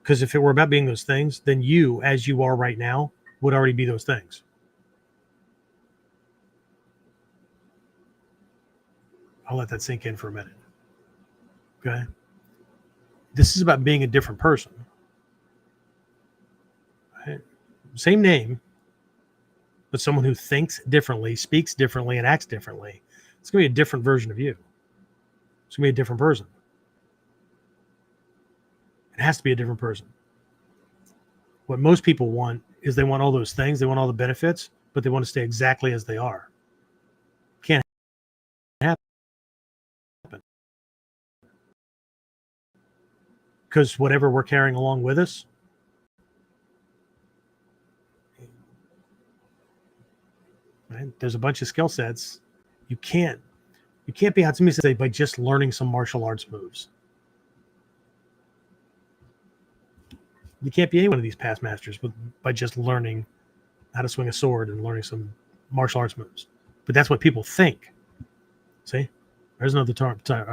Because if it were about being those things, then you, as you are right now, would already be those things. I'll let that sink in for a minute. Okay. This is about being a different person. Right? Same name, but someone who thinks differently, speaks differently, and acts differently. It's going to be a different version of you. It's going to be a different person. It has to be a different person. What most people want is they want all those things. They want all the benefits, but they want to stay exactly as they are. Can't happen. Because whatever we're carrying along with us, right? There's a bunch of skill sets. You can't be Hatsumi by just learning some martial arts moves. You can't be any one of these past masters by just learning how to swing a sword and learning some martial arts moves. But that's what people think. See, there's another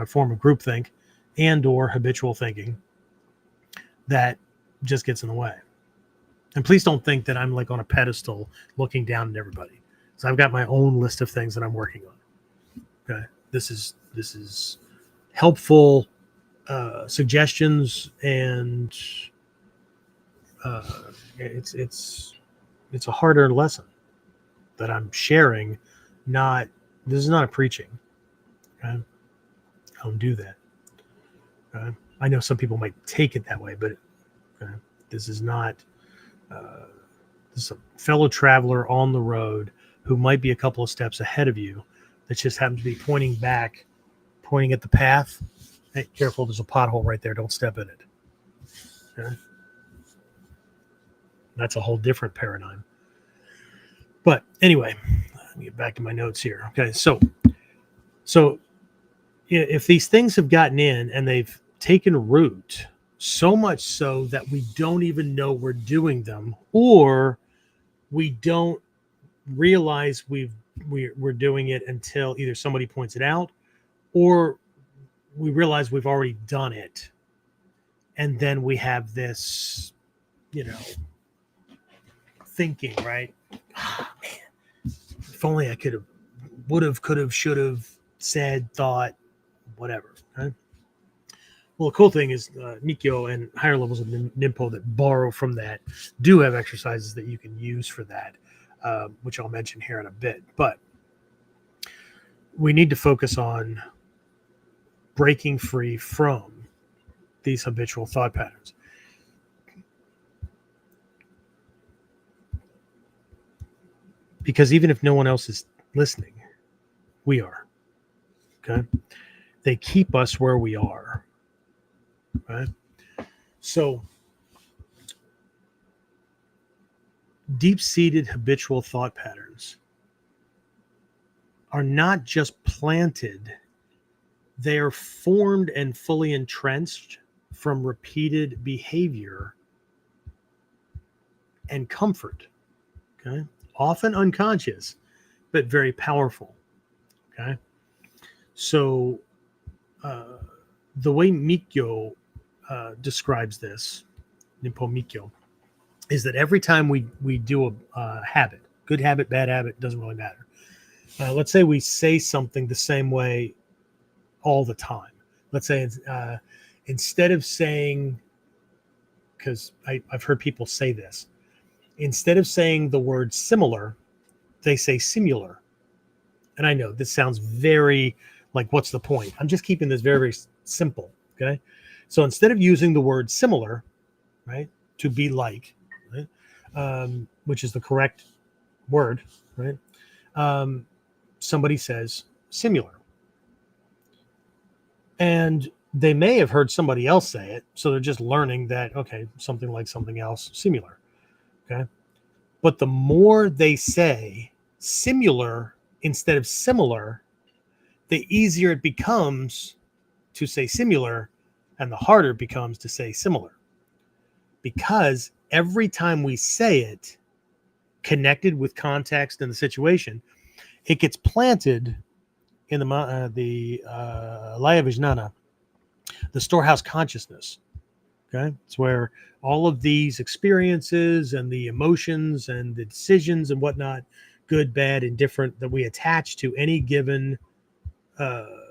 form of groupthink and or habitual thinking that just gets in the way. And please don't think that I'm like on a pedestal looking down at everybody. So I've got my own list of things that I'm working on. Okay, this is helpful suggestions, and it's a hard-earned lesson that I'm sharing. This is not a preaching. Okay? I don't do that. Okay? I know some people might take it that way, but this is not. This is a fellow traveler on the road who might be a couple of steps ahead of you, that just happens to be pointing at the path. Hey, careful! There's a pothole right there. Don't step in it. Okay? That's a whole different paradigm. But anyway, let me get back to my notes here. Okay, so if these things have gotten in and they've taken root, so much so that we don't even know we're doing them, or we don't realize we're doing it until either somebody points it out, or we realize we've already done it, and then we have this, thinking, right? Oh, man, if only I would have, could have, should have, said, thought, whatever. Right? Well, the cool thing is Nikyo and higher levels of Ninpo that borrow from that do have exercises that you can use for that, which I'll mention here in a bit. But we need to focus on breaking free from these habitual thought patterns. Because even if no one else is listening, we are. Okay? They keep us where we are. Right? So deep-seated habitual thought patterns are not just planted, they are formed and fully entrenched from repeated behavior and comfort. Okay? Often unconscious, but very powerful. Okay? So the way Mikyo describes this, Nippon Mikyo, is that every time we do a habit, good habit, bad habit, doesn't really matter. Let's say we say something the same way all the time. Let's say instead of saying, because I've heard people say this, instead of saying the word similar, they say similar. And I know this sounds very like, what's the point? I'm just keeping this very, very simple. Okay. So instead of using the word similar, right, to be like, right, which is the correct word, right, somebody says similar. And they may have heard somebody else say it. So they're just learning that, okay, something like something else, similar. Okay. But the more they say similar instead of similar, the easier it becomes to say similar and the harder it becomes to say similar. Because every time we say it, connected with context and the situation, it gets planted in the Laya Vijnana, the storehouse consciousness. Okay, it's where all of these experiences and the emotions and the decisions and whatnot, good, bad, indifferent, that we attach to any given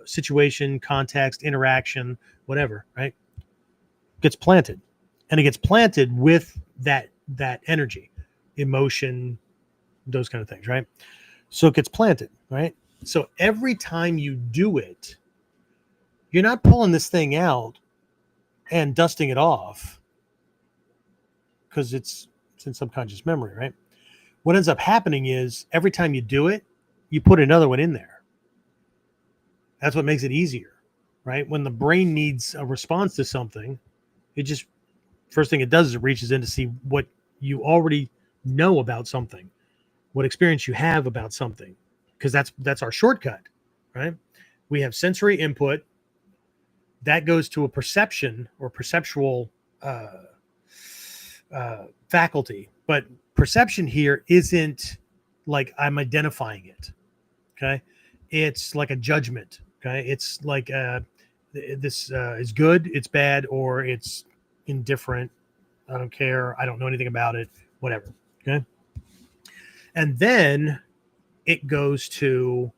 situation, context, interaction, whatever, right, gets planted, and it gets planted with that energy, emotion, those kind of things, right? So it gets planted, right? So every time you do it, you're not pulling this thing out and dusting it off because it's in subconscious memory, right? What ends up happening is every time you do it, you put another one in there. That's what makes it easier, right? When the brain needs a response to something, it just, first thing it does is it reaches in to see what you already know about something, what experience you have about something, because that's our shortcut, right? We have sensory input that goes to a perception or perceptual faculty, but perception here isn't like I'm identifying it. Okay, it's like a judgment. Okay, it's like this is good, it's bad, or it's indifferent. I don't care. I don't know anything about it. Whatever. Okay, and then it goes to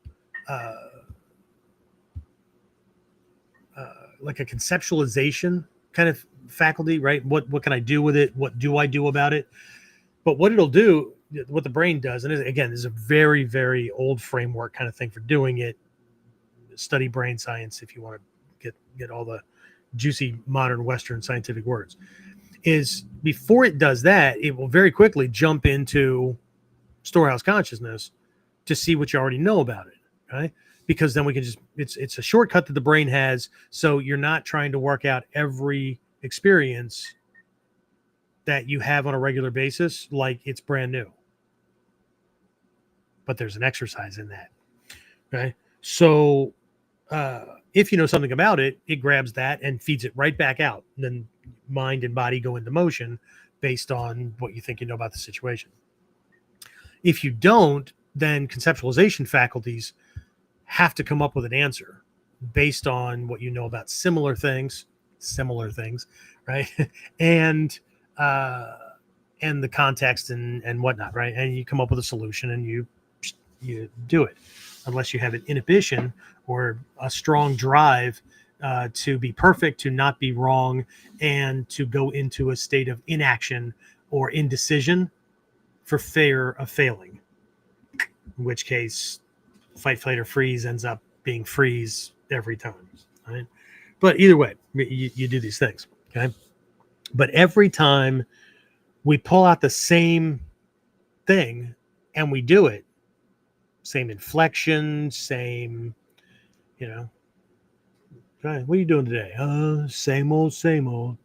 like a conceptualization kind of faculty, right? What can I do with it? What do I do about it? But what it'll do, what the brain does, and again, this is a very, very old framework kind of thing for doing it. Study brain science if you want to get all the juicy modern Western scientific words. Is before it does that, it will very quickly jump into storehouse consciousness to see what you already know about it, right? Because then we can just, it's a shortcut that the brain has, so you're not trying to work out every experience that you have on a regular basis like it's brand new. But there's an exercise in that, right? So if you know something about it, it grabs that and feeds it right back out. And then mind and body go into motion based on what you think you know about the situation. If you don't, then conceptualization faculties have to come up with an answer based on what you know about similar things, right? and the context and whatnot, right? And you come up with a solution and you do it, unless you have an inhibition or a strong drive to be perfect, to not be wrong, and to go into a state of inaction or indecision for fear of failing, in which case fight, flight, or freeze ends up being freeze every time, right? But either way, you do these things, okay? But every time we pull out the same thing and we do it, same inflection, same, okay, what are you doing today? Same old, same old.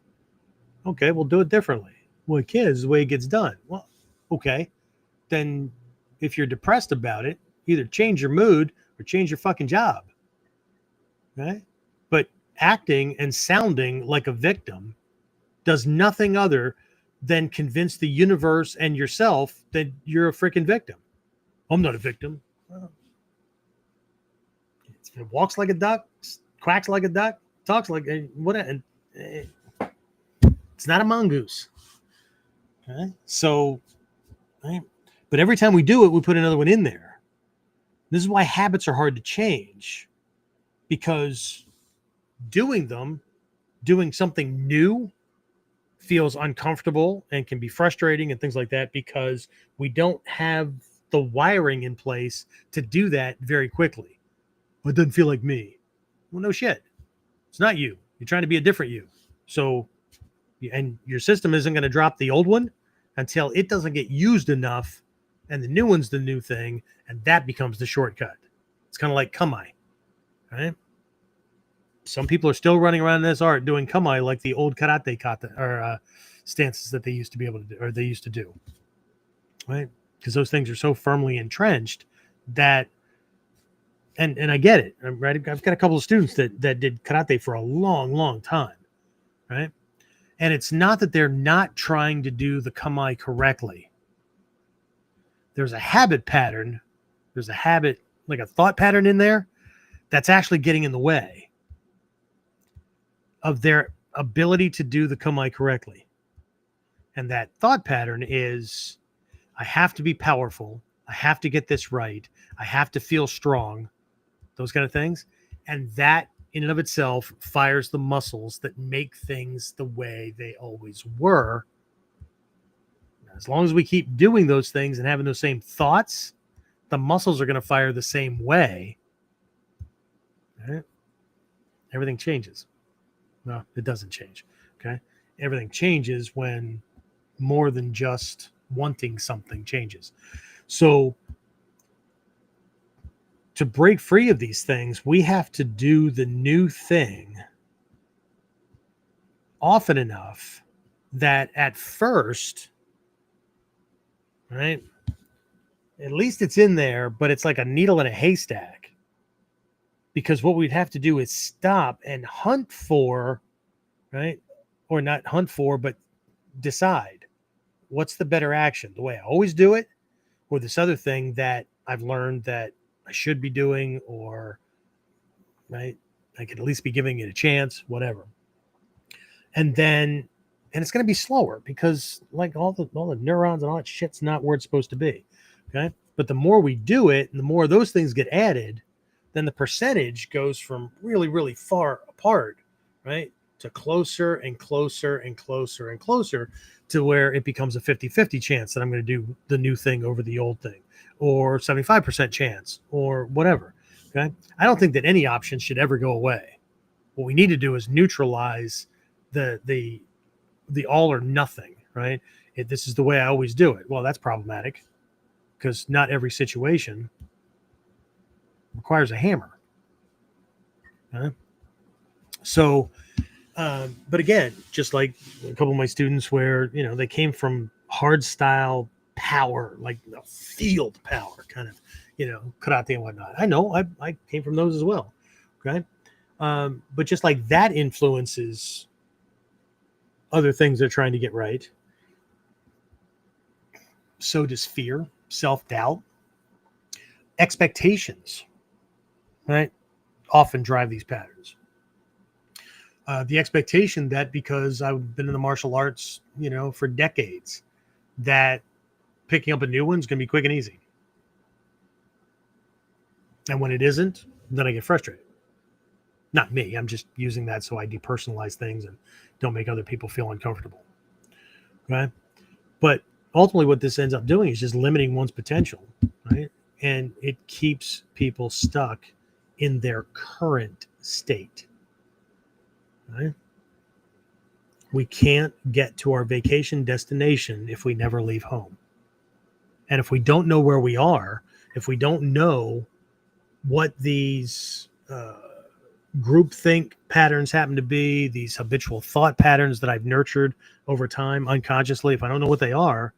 Okay, we'll do it differently. Well, it is the way it gets done. Well, okay. Then if you're depressed about it, either change your mood or change your fucking job. Right? But acting and sounding like a victim does nothing other than convince the universe and yourself that you're a freaking victim. I'm not a victim. Well, it's It walks like a duck, quacks like a duck, talks like what? It's not a mongoose. Okay, so, right? But every time we do it, we put another one in there. This is why habits are hard to change, because doing something new feels uncomfortable and can be frustrating and things like that, because we don't have the wiring in place to do that very quickly. Well, it doesn't feel like me. Well, no shit. It's not you. You're trying to be a different you. So, and your system isn't going to drop the old one until it doesn't get used enough, and the new one's the new thing, and that becomes the shortcut. It's kind of like kamae, right? Some people are still running around in this art doing kamae like the old karate kata or stances that they used to be able to do, or they used to do, right? Because those things are so firmly entrenched that, and I get it, right? I've got a couple of students that did karate for a long, long time, right? And it's not that they're not trying to do the kamae correctly. There's a habit pattern. There's a habit, like a thought pattern in there that's actually getting in the way of their ability to do the kamae correctly. And that thought pattern is, I have to be powerful. I have to get this right. I have to feel strong, those kind of things. And that in and of itself fires the muscles that make things the way they always were. As long as we keep doing those things and having those same thoughts, the muscles are going to fire the same way. Right? Everything changes. No, it doesn't change. Okay. Everything changes when more than just wanting something changes. So to break free of these things, we have to do the new thing often enough that at first, right, at least it's in there, but it's like a needle in a haystack. Because what we'd have to do is stop and hunt for, right? Or not hunt for, but decide what's the better action, the way I always do it, or this other thing that I've learned that I should be doing, or, right, I could at least be giving it a chance, whatever. And then, and it's going to be slower because like all the neurons and all that shit's not where it's supposed to be. Okay. But the more we do it and the more those things get added, then the percentage goes from really, really far apart, right, to closer and closer and closer and closer to where it becomes a 50-50 chance that I'm going to do the new thing over the old thing, or 75% chance, or whatever. Okay. I don't think that any option should ever go away. What we need to do is neutralize the all or nothing, right? This is the way I always do it. Well, that's problematic because not every situation requires a hammer. So, but again, just like a couple of my students where, you know, they came from hard style power, like field power kind of, you know, karate and whatnot. I know I came from those as well. Okay. But just like that influences other things they're trying to get right. So does fear, self-doubt, expectations, right? Often drive these patterns. The expectation that because I've been in the martial arts, you know, for decades, that picking up a new one's going to be quick and easy. And when it isn't, then I get frustrated. Not me. I'm just using that so I depersonalize things and don't make other people feel uncomfortable. Right? But ultimately what this ends up doing is just limiting one's potential, right? And it keeps people stuck in their current state. Right? We can't get to our vacation destination if we never leave home. And if we don't know where we are, if we don't know what these groupthink patterns happen to be, these habitual thought patterns that I've nurtured over time unconsciously, if I don't know what they are,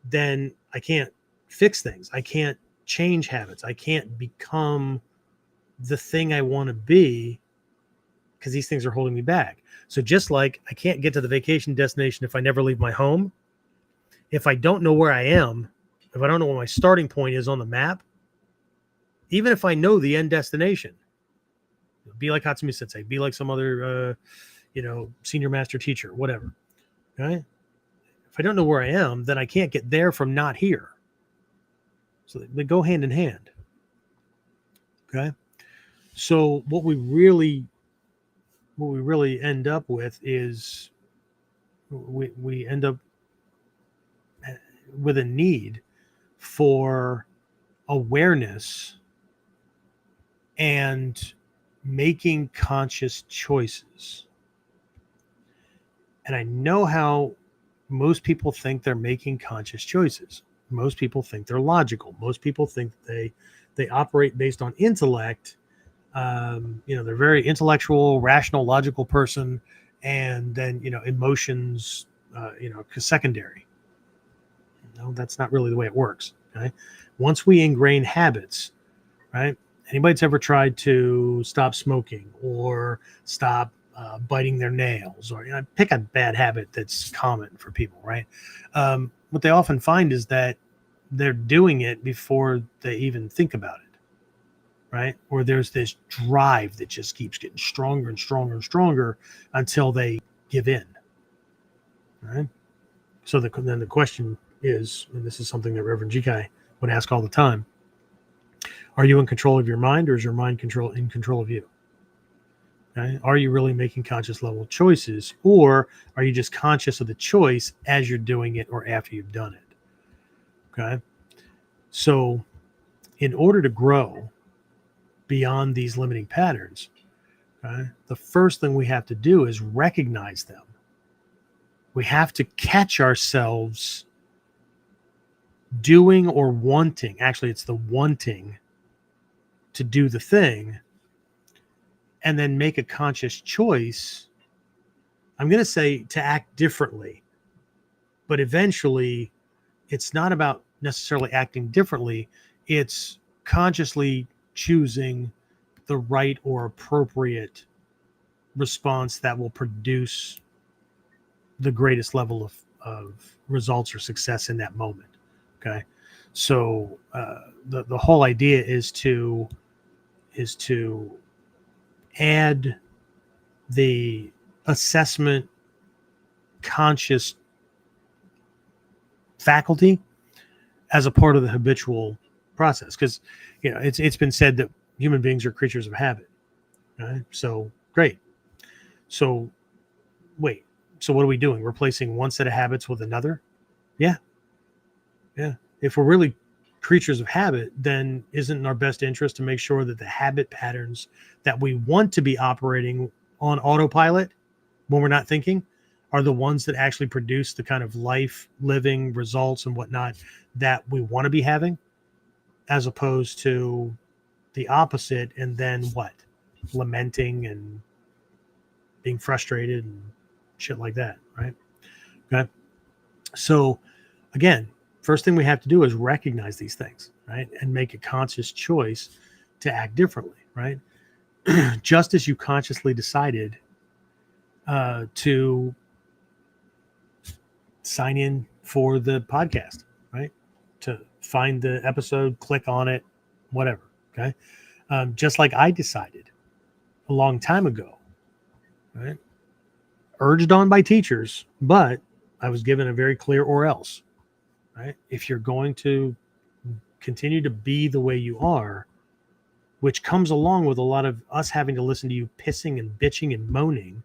then I can't fix things. I can't change habits. I can't become the thing I want to be because these things are holding me back. So just like I can't get to the vacation destination if I never leave my home, if I don't know where I am, if I don't know what my starting point is on the map, even if I know the end destination, Be like Hatsumi Sensei. Be like some other, senior master teacher, whatever. Okay. If I don't know where I am, then I can't get there from not here. So they go hand in hand. Okay. So what we really end up with is we end up with a need for awareness and making conscious choices. And I know how most people think they're making conscious choices. Most people think they're logical. Most people think they operate based on intellect. They're very intellectual, rational, logical person, and then emotions, secondary. No, that's not really the way it works. Okay, once we ingrain habits, right? Anybody that's ever tried to stop smoking or stop biting their nails, or pick a bad habit that's common for people, right? What they often find is that they're doing it before they even think about it, right? Or there's this drive that just keeps getting stronger and stronger and stronger until they give in, right? So then the question is, and this is something that Reverend Jikai would ask all the time: are you in control of your mind, or is your mind in control of you? Okay? Are you really making conscious level choices, or are you just conscious of the choice as you're doing it or after you've done it? Okay. So in order to grow beyond these limiting patterns, okay, the first thing we have to do is recognize them. We have to catch ourselves doing or wanting. Actually, it's the wanting to do the thing, and then make a conscious choice. I'm going to say to act differently, but eventually it's not about necessarily acting differently. It's consciously choosing the right or appropriate response that will produce the greatest level of results or success in that moment. Okay. So the whole idea is to add the assessment conscious faculty as a part of the habitual process, because it's been said that human beings are creatures of habit, right? So great. So wait, so what are we doing? Replacing one set of habits with another? Yeah. If we're really creatures of habit, then isn't in our best interest to make sure that the habit patterns that we want to be operating on autopilot when we're not thinking are the ones that actually produce the kind of life, living results and whatnot that we want to be having, as opposed to the opposite, and then what? Lamenting and being frustrated and shit like that, right? Okay. So again, first thing we have to do is recognize these things, right? And make a conscious choice to act differently, right? Just as you consciously decided to sign in for the podcast, right? To find the episode, click on it, whatever. Okay. Just like I decided a long time ago, right? Urged on by teachers, but I was given a very clear or else, right? If you're going to continue to be the way you are, which comes along with a lot of us having to listen to you pissing and bitching and moaning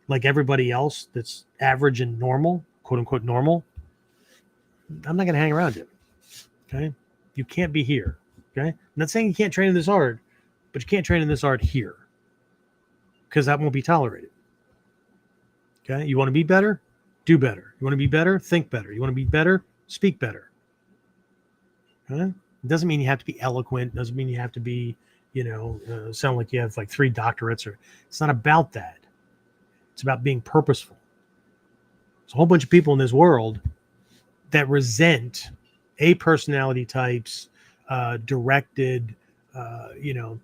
like everybody else that's average and normal, quote unquote normal, I'm not going to hang around you. Okay. You can't be here. Okay. I'm not saying you can't train in this art, but you can't train in this art here, because that won't be tolerated. Okay. You want to be better? Do better. You want to be better? Think better. You want to be better? Speak better. Okay. It doesn't mean you have to be eloquent. It doesn't mean you have to be, sound like you have like 3 doctorates, or it's not about that. It's about being purposeful. There's a whole bunch of people in this world that resent A personality types, directed,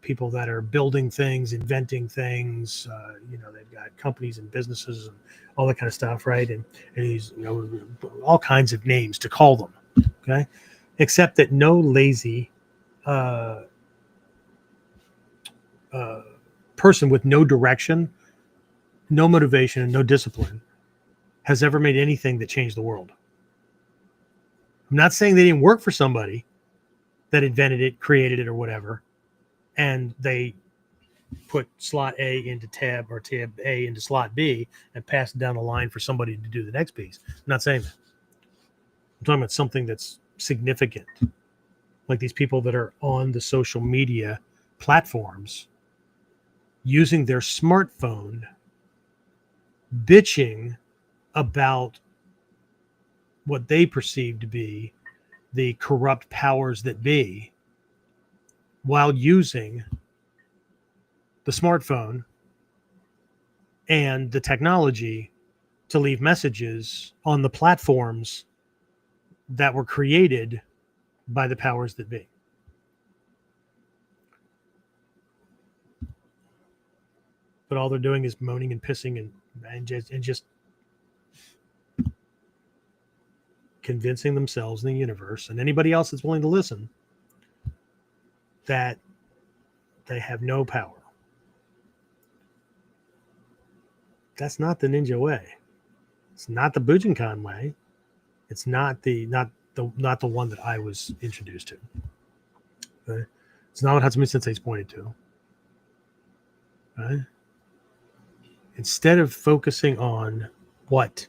people that are building things, inventing things. They've got companies and businesses and all that kind of stuff, right? And these, all kinds of names to call them. Okay, except that no lazy person with no direction, no motivation, and no discipline has ever made anything that changed the world. I'm not saying they didn't work for somebody that invented it, created it, or whatever, and they put slot A into tab or tab A into slot B and passed it down the line for somebody to do the next piece. I'm not saying that. I'm talking about something that's significant, like these people that are on the social media platforms using their smartphone, bitching about what they perceive to be the corrupt powers that be, while using the smartphone and the technology to leave messages on the platforms that were created by the powers that be. But all they're doing is moaning and pissing and just convincing themselves and the universe and anybody else that's willing to listen that they have no power. That's not the ninja way. It's not the Bujinkan way. It's not the one that I was introduced to. Okay? It's not what Hatsumi Sensei's pointed to. Okay? Instead of focusing on what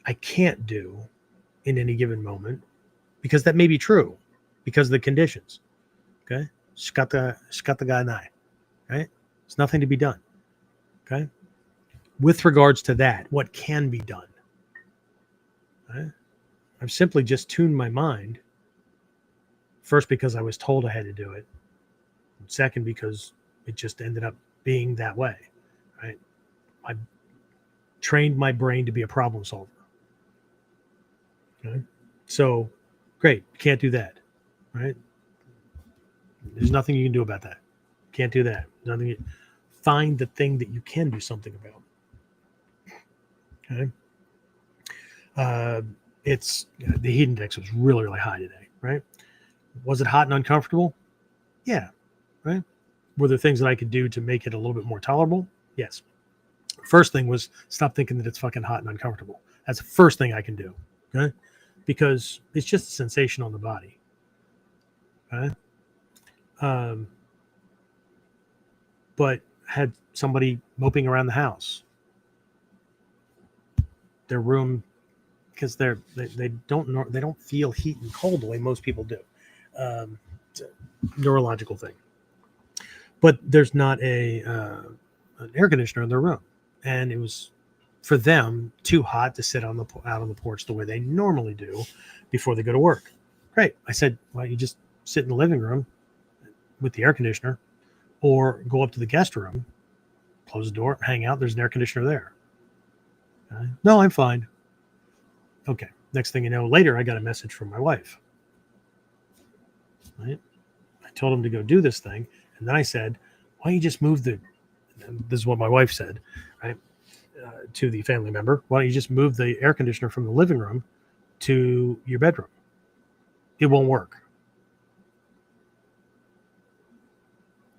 I can't do in any given moment, because that may be true, because of the conditions. Okay? Shikata Ga Nai. Right? There's nothing to be done. Okay? With regards to that, what can be done? Okay? I've simply just tuned my mind. First, because I was told I had to do it. Second, because it just ended up being that way. Right? I trained my brain to be a problem solver. Okay? So, great. Can't do that. Right? There's nothing you can do about that. Can't do that. Nothing. Find the thing that you can do something about. Okay. It's the heat index was really, really high today, right? Was it hot and uncomfortable? Yeah. Right. Were there things that I could do to make it a little bit more tolerable? Yes. First thing was stop thinking that it's fucking hot and uncomfortable. That's the first thing I can do. Okay. Because it's just a sensation on the body. Okay. But had somebody moping around the house, their room, because they don't feel heat and cold the way most people do. It's a neurological thing. But there's not an air conditioner in their room, and it was for them too hot to sit out on the porch the way they normally do before they go to work. Great. I said, why don't you just sit in the living room with the air conditioner, or go up to the guest room, close the door, hang out. There's an air conditioner there. Okay. No, I'm fine. Okay. Next thing you know, later I got a message from my wife. Right? I told him to go do this thing, and then I said, "Why don't you just move the?" This is what my wife said, right, to the family member. Why don't you just move the air conditioner from the living room to your bedroom? It won't work.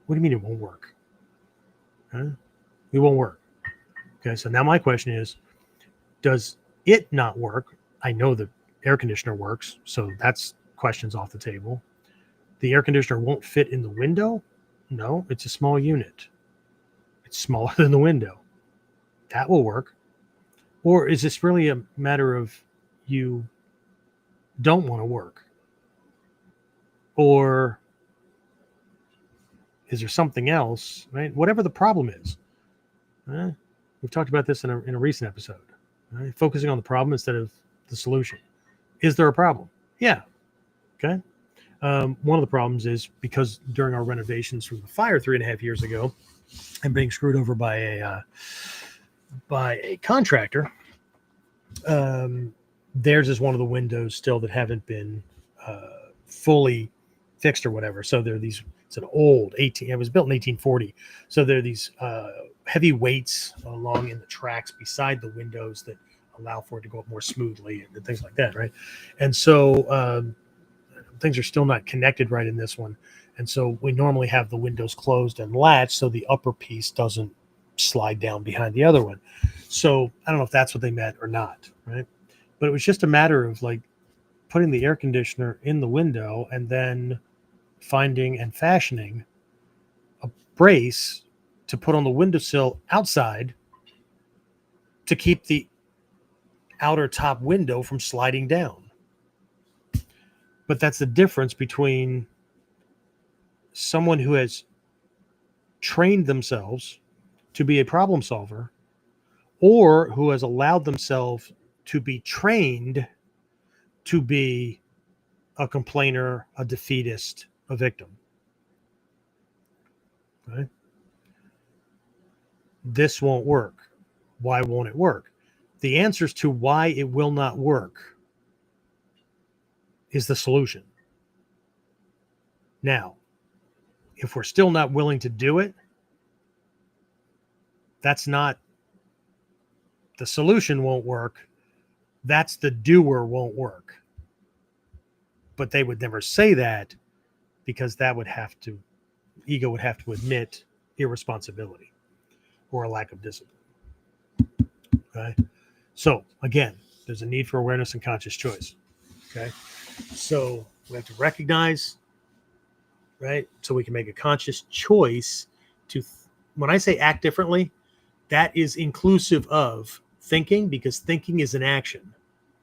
What do you mean it won't work? Huh? It won't work. Okay, so now my question is, does it not work? I know the air conditioner works, so that's questions off the table. The air conditioner won't fit in the window? No, it's a small unit. It's smaller than the window. That will work. Or is this really a matter of you don't want to work? Or is there something else, right? Whatever the problem is. We've talked about this in a recent episode. Right? Focusing on the problem instead of the solution. Is there a problem? Yeah. Okay. One of the problems is because during our renovations from the fire 3.5 years ago, I'm being screwed over by a contractor. Theirs is one of the windows still that haven't been fully fixed or whatever. So there are these. It's an old 18. It was built in 1840. So there are these heavy weights along in the tracks beside the windows that allow for it to go up more smoothly and things like that, right? And so things are still not connected right in this one. And so we normally have the windows closed and latched so the upper piece doesn't slide down behind the other one. So I don't know if that's what they meant or not, right? But it was just a matter of like putting the air conditioner in the window and then finding and fashioning a brace to put on the windowsill outside to keep the outer top window from sliding down. But that's the difference between someone who has trained themselves to be a problem solver or who has allowed themselves to be trained to be a complainer, a defeatist, a victim. Right? This won't work. Why won't it work? The answers to why it will not work is the solution. Now, if we're still not willing to do it, that's not the solution won't work. That's the doer won't work. But they would never say that because that would have to, ego would have to admit irresponsibility or a lack of discipline. Okay. So again, there's a need for awareness and conscious choice. Okay. So we have to recognize, right? So we can make a conscious choice to, when I say act differently, that is inclusive of thinking, because thinking is an action.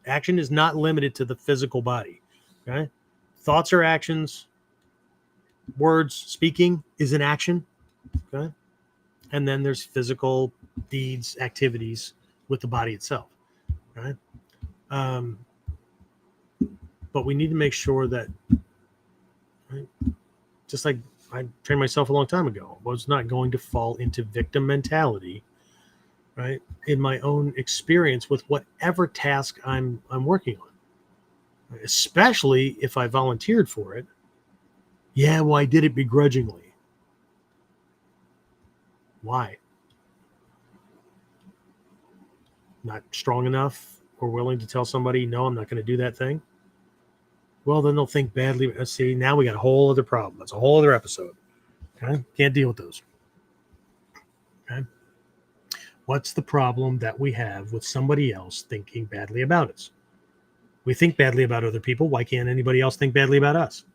Action is not limited to the physical body. Okay. Thoughts are actions. Words, speaking is an action. Okay. And then there's physical deeds, activities with the body itself. Right. But we need to make sure that, right, just like I trained myself a long time ago, I was not going to fall into victim mentality, right, in my own experience with whatever task I'm working on, especially if I volunteered for it. Yeah, well, I did it begrudgingly. Why? Not strong enough or willing to tell somebody, no, I'm not going to do that thing? Well, then they'll think badly. See, now we got a whole other problem. That's a whole other episode. Okay? Can't deal with those. Okay? What's the problem that we have with somebody else thinking badly about us? We think badly about other people. Why can't anybody else think badly about us?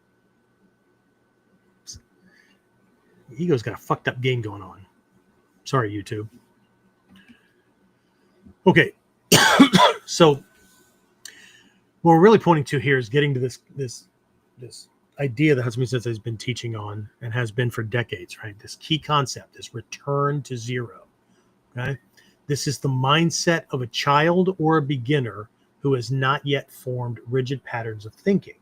Ego's got a fucked up game going on. Sorry, YouTube. Okay. So what we're really pointing to here is getting to this idea that Hudson Smith has been teaching on and has been for decades, right? This key concept, this return to zero. Okay. This is the mindset of a child or a beginner who has not yet formed rigid patterns of thinking.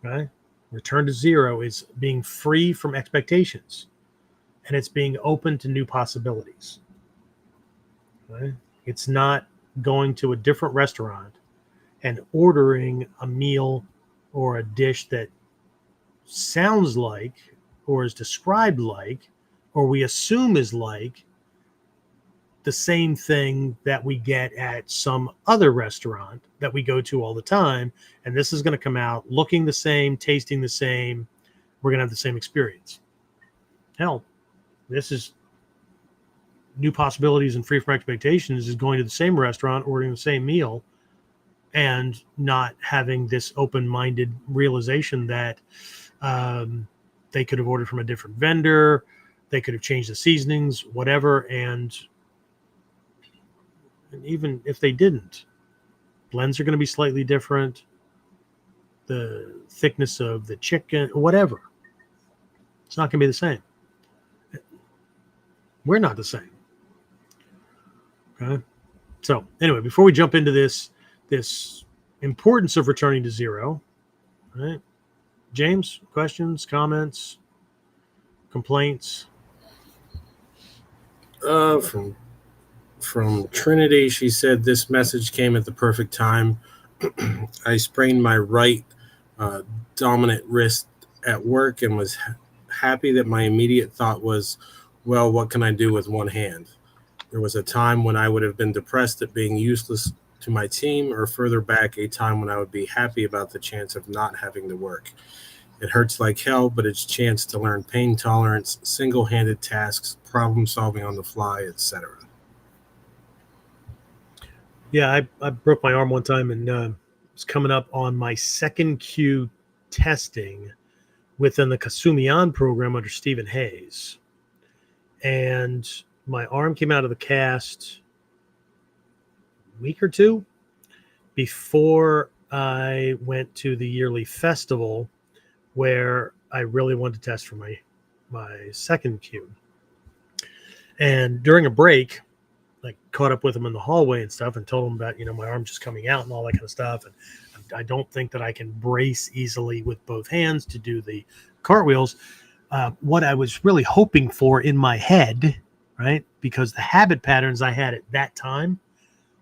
Right? Return to zero is being free from expectations, and it's being open to new possibilities. Right? It's not going to a different restaurant and ordering a meal or a dish that sounds like or is described like or we assume is like the same thing that we get at some other restaurant that we go to all the time. And this is going to come out looking the same, tasting the same. We're going to have the same experience. Hell, this is new possibilities and free from expectations is going to the same restaurant, ordering the same meal, and not having this open-minded realization that they could have ordered from a different vendor, they could have changed the seasonings, whatever, and even if they didn't, blends are going to be slightly different, the thickness of the chicken, whatever. It's not going to be the same. We're not the same. Okay. So anyway, before we jump into this importance of returning to zero, right? James, questions, comments, complaints? From Trinity, she said this message came at the perfect time. I sprained my right dominant wrist at work and was happy that my immediate thought was, well, what can I do with one hand? There was a time when I would have been depressed at being useless to my team, or further back, a time when I would be happy about the chance of not having to work. It hurts like hell, but it's a chance to learn pain tolerance, single-handed tasks, problem solving on the fly, etc. Yeah, I broke my arm one time and was coming up on my second Q testing within the Kasumian program under Stephen Hayes. And my arm came out of the cast a week or two before I went to the yearly festival where I really wanted to test for my second Q. And during a break, like caught up with him in the hallway and stuff and told him about, my arm just coming out and all that kind of stuff. And I don't think that I can brace easily with both hands to do the cartwheels. What I was really hoping for in my head, right? Because the habit patterns I had at that time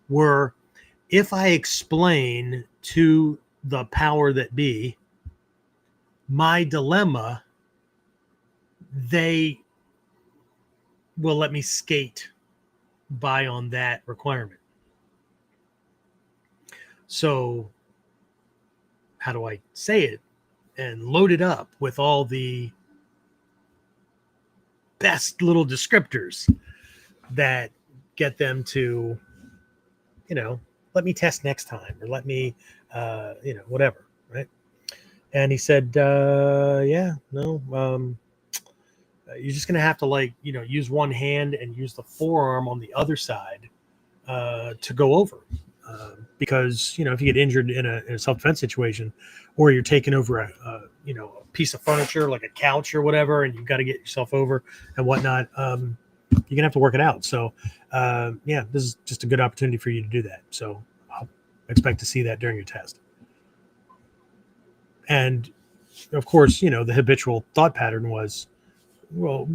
were, if I explain to the power that be my dilemma, they will let me skate by on that requirement. So how do I say it and load it up with all the best little descriptors that get them to, let me test next time, or let me, whatever. Right. And he said, yeah, no, you're just going to have to use one hand and use the forearm on the other side to go over. Because, if you get injured in a self-defense situation, or you're taking over a piece of furniture like a couch or whatever, and you've got to get yourself over and whatnot, you're going to have to work it out. So, this is just a good opportunity for you to do that. So I'll expect to see that during your test. And, of course, the habitual thought pattern was, well,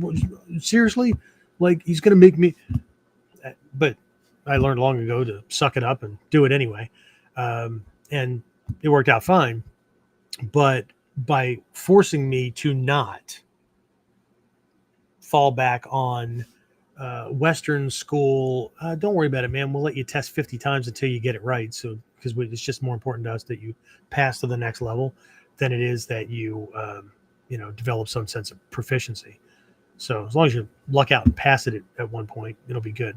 seriously? Like, he's going to make me... But I learned long ago to suck it up and do it anyway. And it worked out fine. But by forcing me to not fall back on Western school, don't worry about it, man. We'll let you test 50 times until you get it right. So, because it's just more important to us that you pass to the next level than it is that you, develop some sense of proficiency. So as long as you luck out and pass it at one point, it'll be good.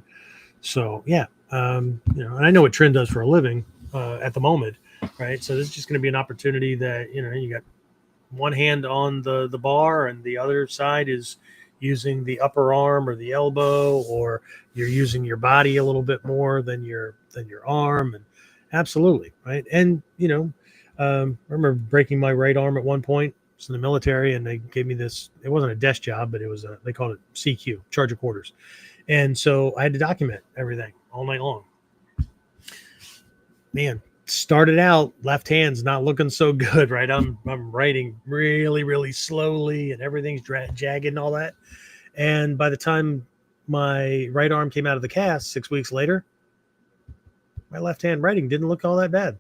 So and I know what Trin does for a living at the moment, right? So this is just going to be an opportunity that, you got one hand on the bar and the other side is using the upper arm or the elbow, or you're using your body a little bit more than your arm. And absolutely. Right. And, I remember breaking my right arm at one point. I was in the military, and they gave me this, it wasn't a desk job, but it was they called it CQ, charge of quarters. And so I had to document everything all night long. Man, started out, left hand's not looking so good, right? I'm writing really, really slowly, and everything's jagged and all that. And by the time my right arm came out of the cast 6 weeks later, my left hand writing didn't look all that bad.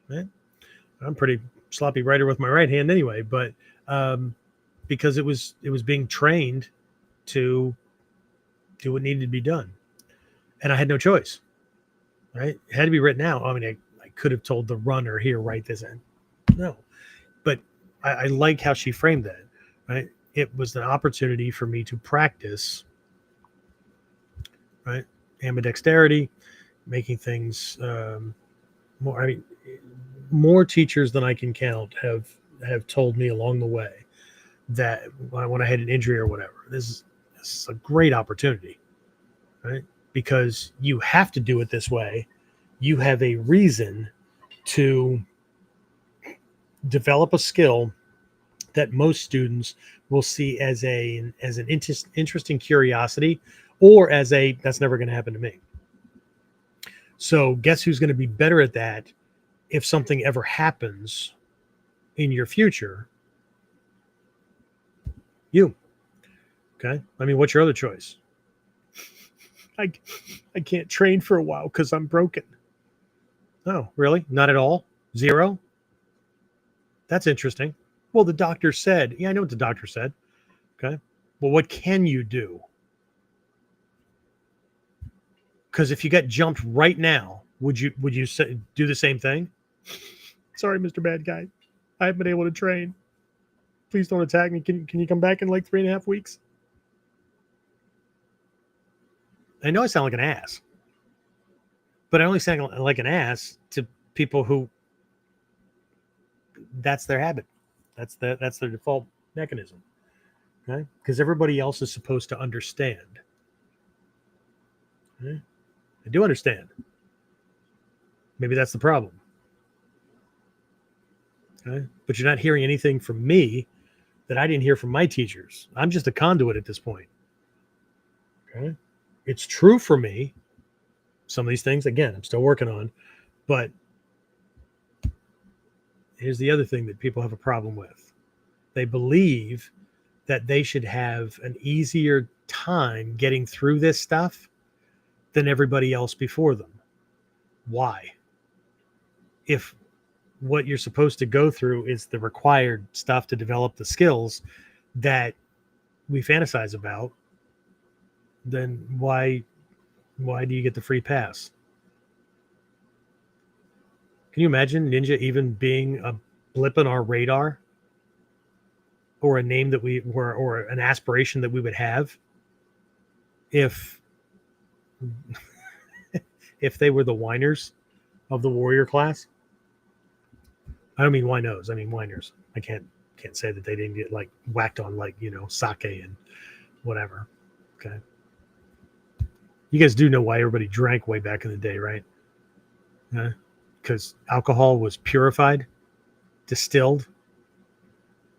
Right? I'm pretty sloppy writer with my right hand anyway, but because it was being trained to do what needed to be done. And I had no choice, right? It had to be written out. I mean, I could have told the runner, here, write this in. No, but I like how she framed that, right? It was an opportunity for me to practice, right? Ambidexterity, making things more. I mean, more teachers than I can count have told me along the way that when I had an injury or whatever, this is a great opportunity, right? Because you have to do it this way. You have a reason to develop a skill that most students will see as an interesting curiosity, or as a, that's never going to happen to me. So guess who's going to be better at that if something ever happens in your future? You. Okay. I mean, what's your other choice? I can't train for a while because I'm broken. Oh, really? Not at all? Zero? That's interesting. Well, the doctor said, yeah, I know what the doctor said. Okay. Well, what can you do? Because if you got jumped right now, would you do the same thing? Sorry, Mr. Bad Guy. I haven't been able to train. Please don't attack me. Can you come back in like 3.5 weeks? I know I sound like an ass, but I only sound like an ass to people who that's their habit. That's their default mechanism. Okay? Because everybody else is supposed to understand. Okay? I do understand. Maybe that's the problem. Okay? But you're not hearing anything from me that I didn't hear from my teachers. I'm just a conduit at this point. Okay? It's true for me. Some of these things, again, I'm still working on. But here's the other thing that people have a problem with. They believe that they should have an easier time getting through this stuff than everybody else before them. Why? If what you're supposed to go through is the required stuff to develop the skills that we fantasize about, then why do you get the free pass? Can you imagine Ninja even being a blip on our radar, or a name that we were, or an aspiration that we would have if if they were the whiners of the warrior class? I don't mean winos, I mean whiners. I can't say that they didn't get like whacked on like, sake and whatever. Okay. You guys do know why everybody drank way back in the day, right? Because alcohol was purified, distilled,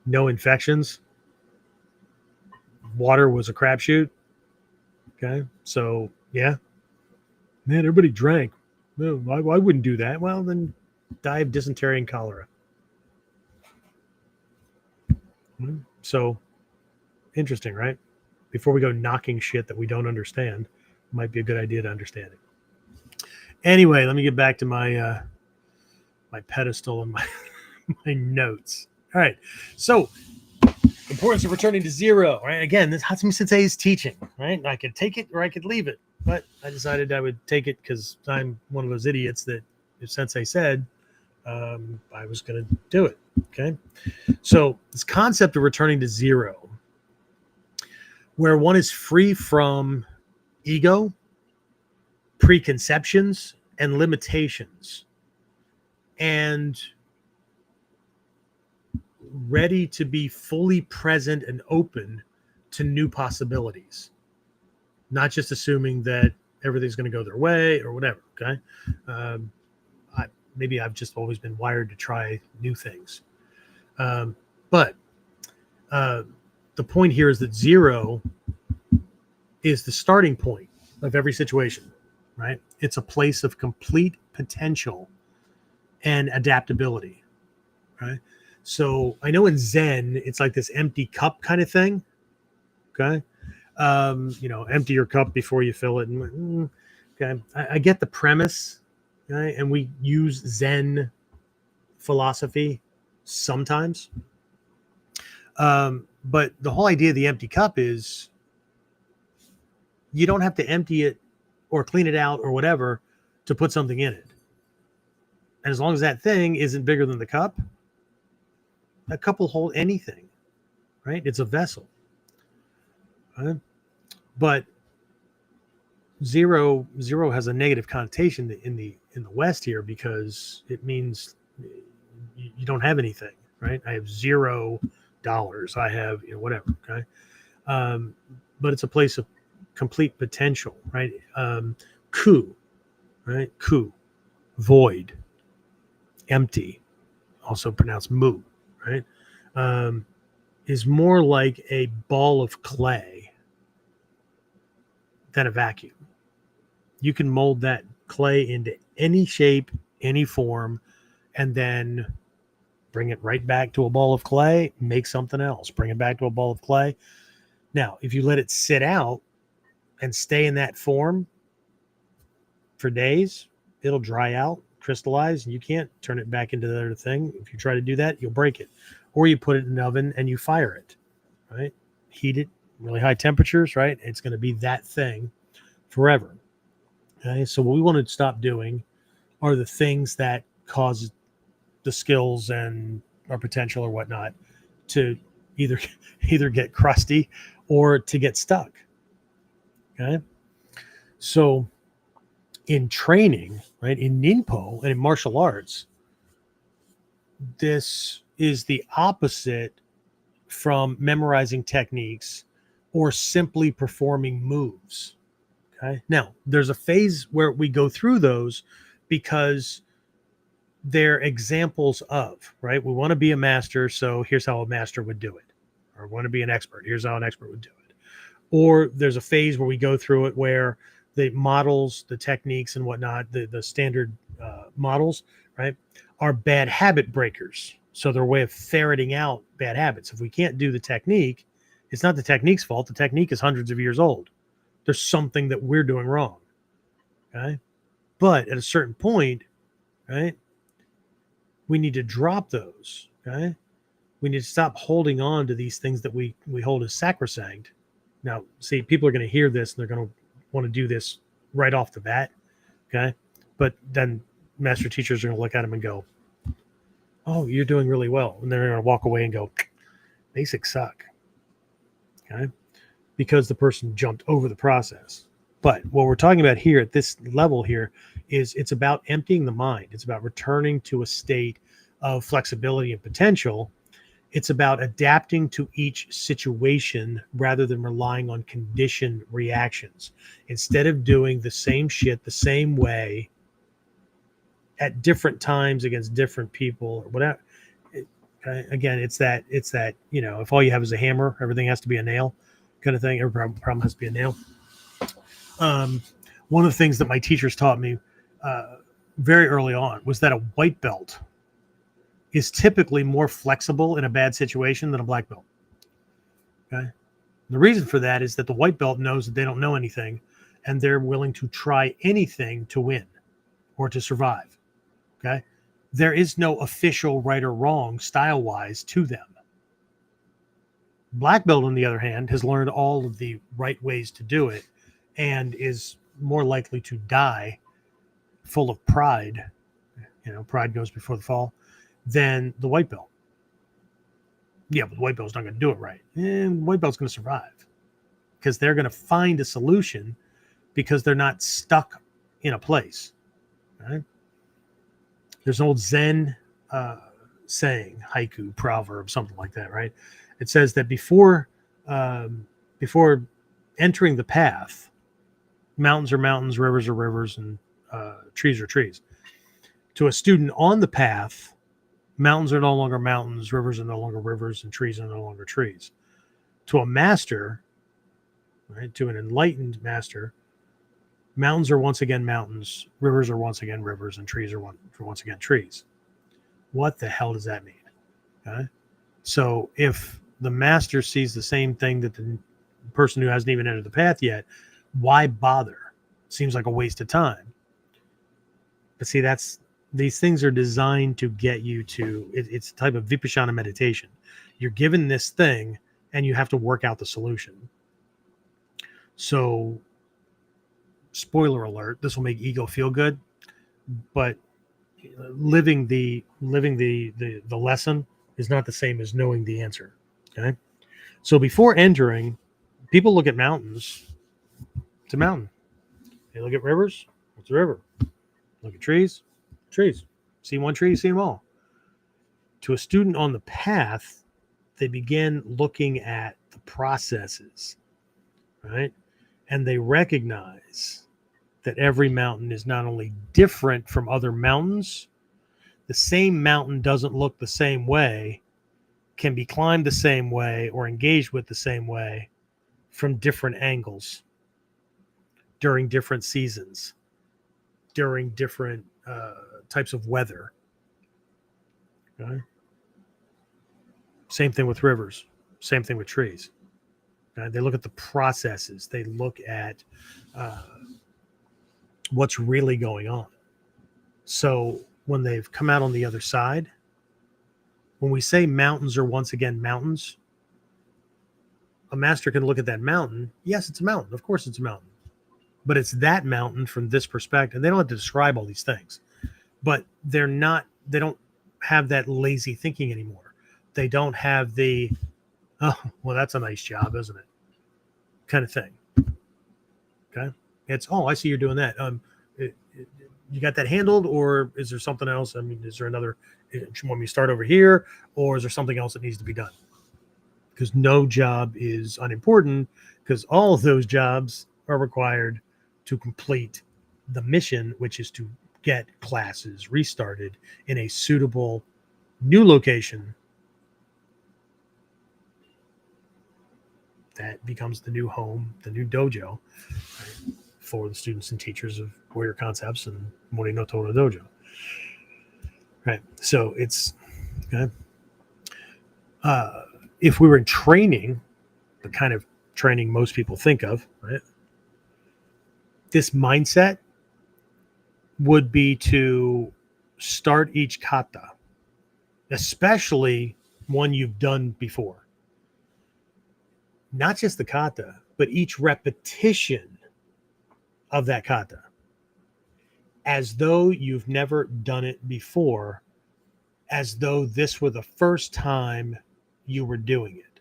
no infections. Water was a crapshoot. Okay. So, yeah. Man, everybody drank. Well, I wouldn't do that. Well, then die of dysentery and cholera. So, interesting, right? Before we go knocking shit that we don't understand, might be a good idea to understand it. Anyway, let me get back to my my pedestal and my notes. All right. So, importance of returning to zero, right? Again, this Hatsumi Sensei is teaching, right? I could take it or I could leave it, but I decided I would take it because I'm one of those idiots that if Sensei said, I was going to do it. Okay. So this concept of returning to zero, where one is free from ego, preconceptions, and limitations, and ready to be fully present and open to new possibilities, not just assuming that everything's going to go their way or whatever. Okay. Maybe I've just always been wired to try new things. But the point here is that zero is the starting point of every situation, right? It's a place of complete potential and adaptability, right? So I know in Zen, it's like this empty cup kind of thing. Okay. Empty your cup before you fill it. And okay. I get the premise. Okay? And we use Zen philosophy sometimes. But the whole idea of the empty cup is you don't have to empty it or clean it out or whatever to put something in it. And as long as that thing isn't bigger than the cup will hold anything, right? It's a vessel. Right? But zero has a negative connotation in the West here because it means you don't have anything, right? I have $0. I have whatever. Okay, but it's a place of complete potential, right? Ku, right? Ku, void, empty, also pronounced mu, right? Is more like a ball of clay than a vacuum. You can mold that clay into any shape, any form, and then bring it right back to a ball of clay, make something else, bring it back to a ball of clay. Now, if you let it sit out and stay in that form for days, it'll dry out, crystallize, and you can't turn it back into the other thing. If you try to do that, you'll break it. Or you put it in an oven and you fire it, right? Heat it, really high temperatures, right? It's going to be that thing forever. Okay, so what we want to stop doing are the things that cause the skills and our potential or whatnot to either either get crusty or to get stuck. Okay. So in training, right, in Ninpo and in martial arts, this is the opposite from memorizing techniques or simply performing moves. Okay. Now, there's a phase where we go through those because they're examples of, right? We want to be a master, so here's how a master would do it. Or want to be an expert, here's how an expert would do it. Or there's a phase where we go through it where the models, the techniques and whatnot, the standard models, right, are bad habit breakers. So they're a way of ferreting out bad habits. If we can't do the technique, it's not the technique's fault. The technique is hundreds of years old. There's something that we're doing wrong. Okay. But at a certain point, right, we need to drop those. Okay. We need to stop holding on to these things that we hold as sacrosanct. Now, see, people are going to hear this and they're going to want to do this right off the bat. Okay. But then master teachers are going to look at them and go, oh, you're doing really well. And they're going to walk away and go, basics suck. Okay. Because the person jumped over the process. But what we're talking about here at this level here is it's about emptying the mind. It's about returning to a state of flexibility and potential. It's about adapting to each situation rather than relying on conditioned reactions. Instead of doing the same shit the same way at different times against different people or whatever. Again, it's that, if all you have is a hammer, everything has to be a nail kind of thing. Every problem has to be a nail. One of the things that my teachers taught me very early on was that a white belt is typically more flexible in a bad situation than a black belt. Okay. The reason for that is that the white belt knows that they don't know anything and they're willing to try anything to win or to survive. Okay. There is no official right or wrong style wise to them. Black belt, on the other hand, has learned all of the right ways to do it and is more likely to die full of pride. Pride goes before the fall. Than the white belt. Yeah, but the white belt's not going to do it right. And white belt's going to survive because they're going to find a solution because they're not stuck in a place. Right? There's an old Zen saying, haiku, proverb, something like that, right? It says that before entering the path, mountains are mountains, rivers are rivers, and trees are trees. To a student on the path, mountains are no longer mountains, rivers are no longer rivers, and trees are no longer trees. To a master, right, to an enlightened master, mountains are once again mountains, rivers are once again rivers, and trees are once again trees. What the hell does that mean? Okay? So if the master sees the same thing that the person who hasn't even entered the path yet, why bother? Seems like a waste of time. But see, these things are designed to get you to, it's a type of vipassana meditation. You're given this thing and you have to work out the solution. So, spoiler alert, this will make ego feel good, but living the lesson is not the same as knowing the answer. Okay. So before entering, people look at mountains. It's a mountain. They look at rivers. What's a river? Look at trees. Trees. See one tree, see them all. To a student on the path, they begin looking at the processes, right? And they recognize that every mountain is not only different from other mountains, the same mountain doesn't look the same way, can be climbed the same way, or engaged with the same way from different angles during different seasons, during different types of weather. Okay? Same thing with rivers. Same thing with trees. They look at the processes. They look at what's really going on. So when they've come out on the other side, when we say mountains are once again mountains, a master can look at that mountain. Yes, it's a mountain. Of course it's a mountain. But it's that mountain from this perspective. They don't have to describe all these things. But they don't have that lazy thinking anymore. They don't have the Oh, well, that's a nice job, isn't it? Kind of thing. Okay. It's, oh, I see you're doing that. You got that handled, or is there something else? I mean, is there another, you want me to start over here, or is there something else that needs to be done? Because no job is unimportant, because all of those jobs are required to complete the mission, which is to get classes restarted in a suitable new location that becomes the new home, the new dojo, right, for the students and teachers of Warrior Concepts and Morinoto no Dojo. Right. So it's okay. If we were in training, the kind of training most people think of, right? This mindset would be to start each kata, especially one you've done before. Not just the kata, but each repetition of that kata, as though you've never done it before, as though this were the first time you were doing it.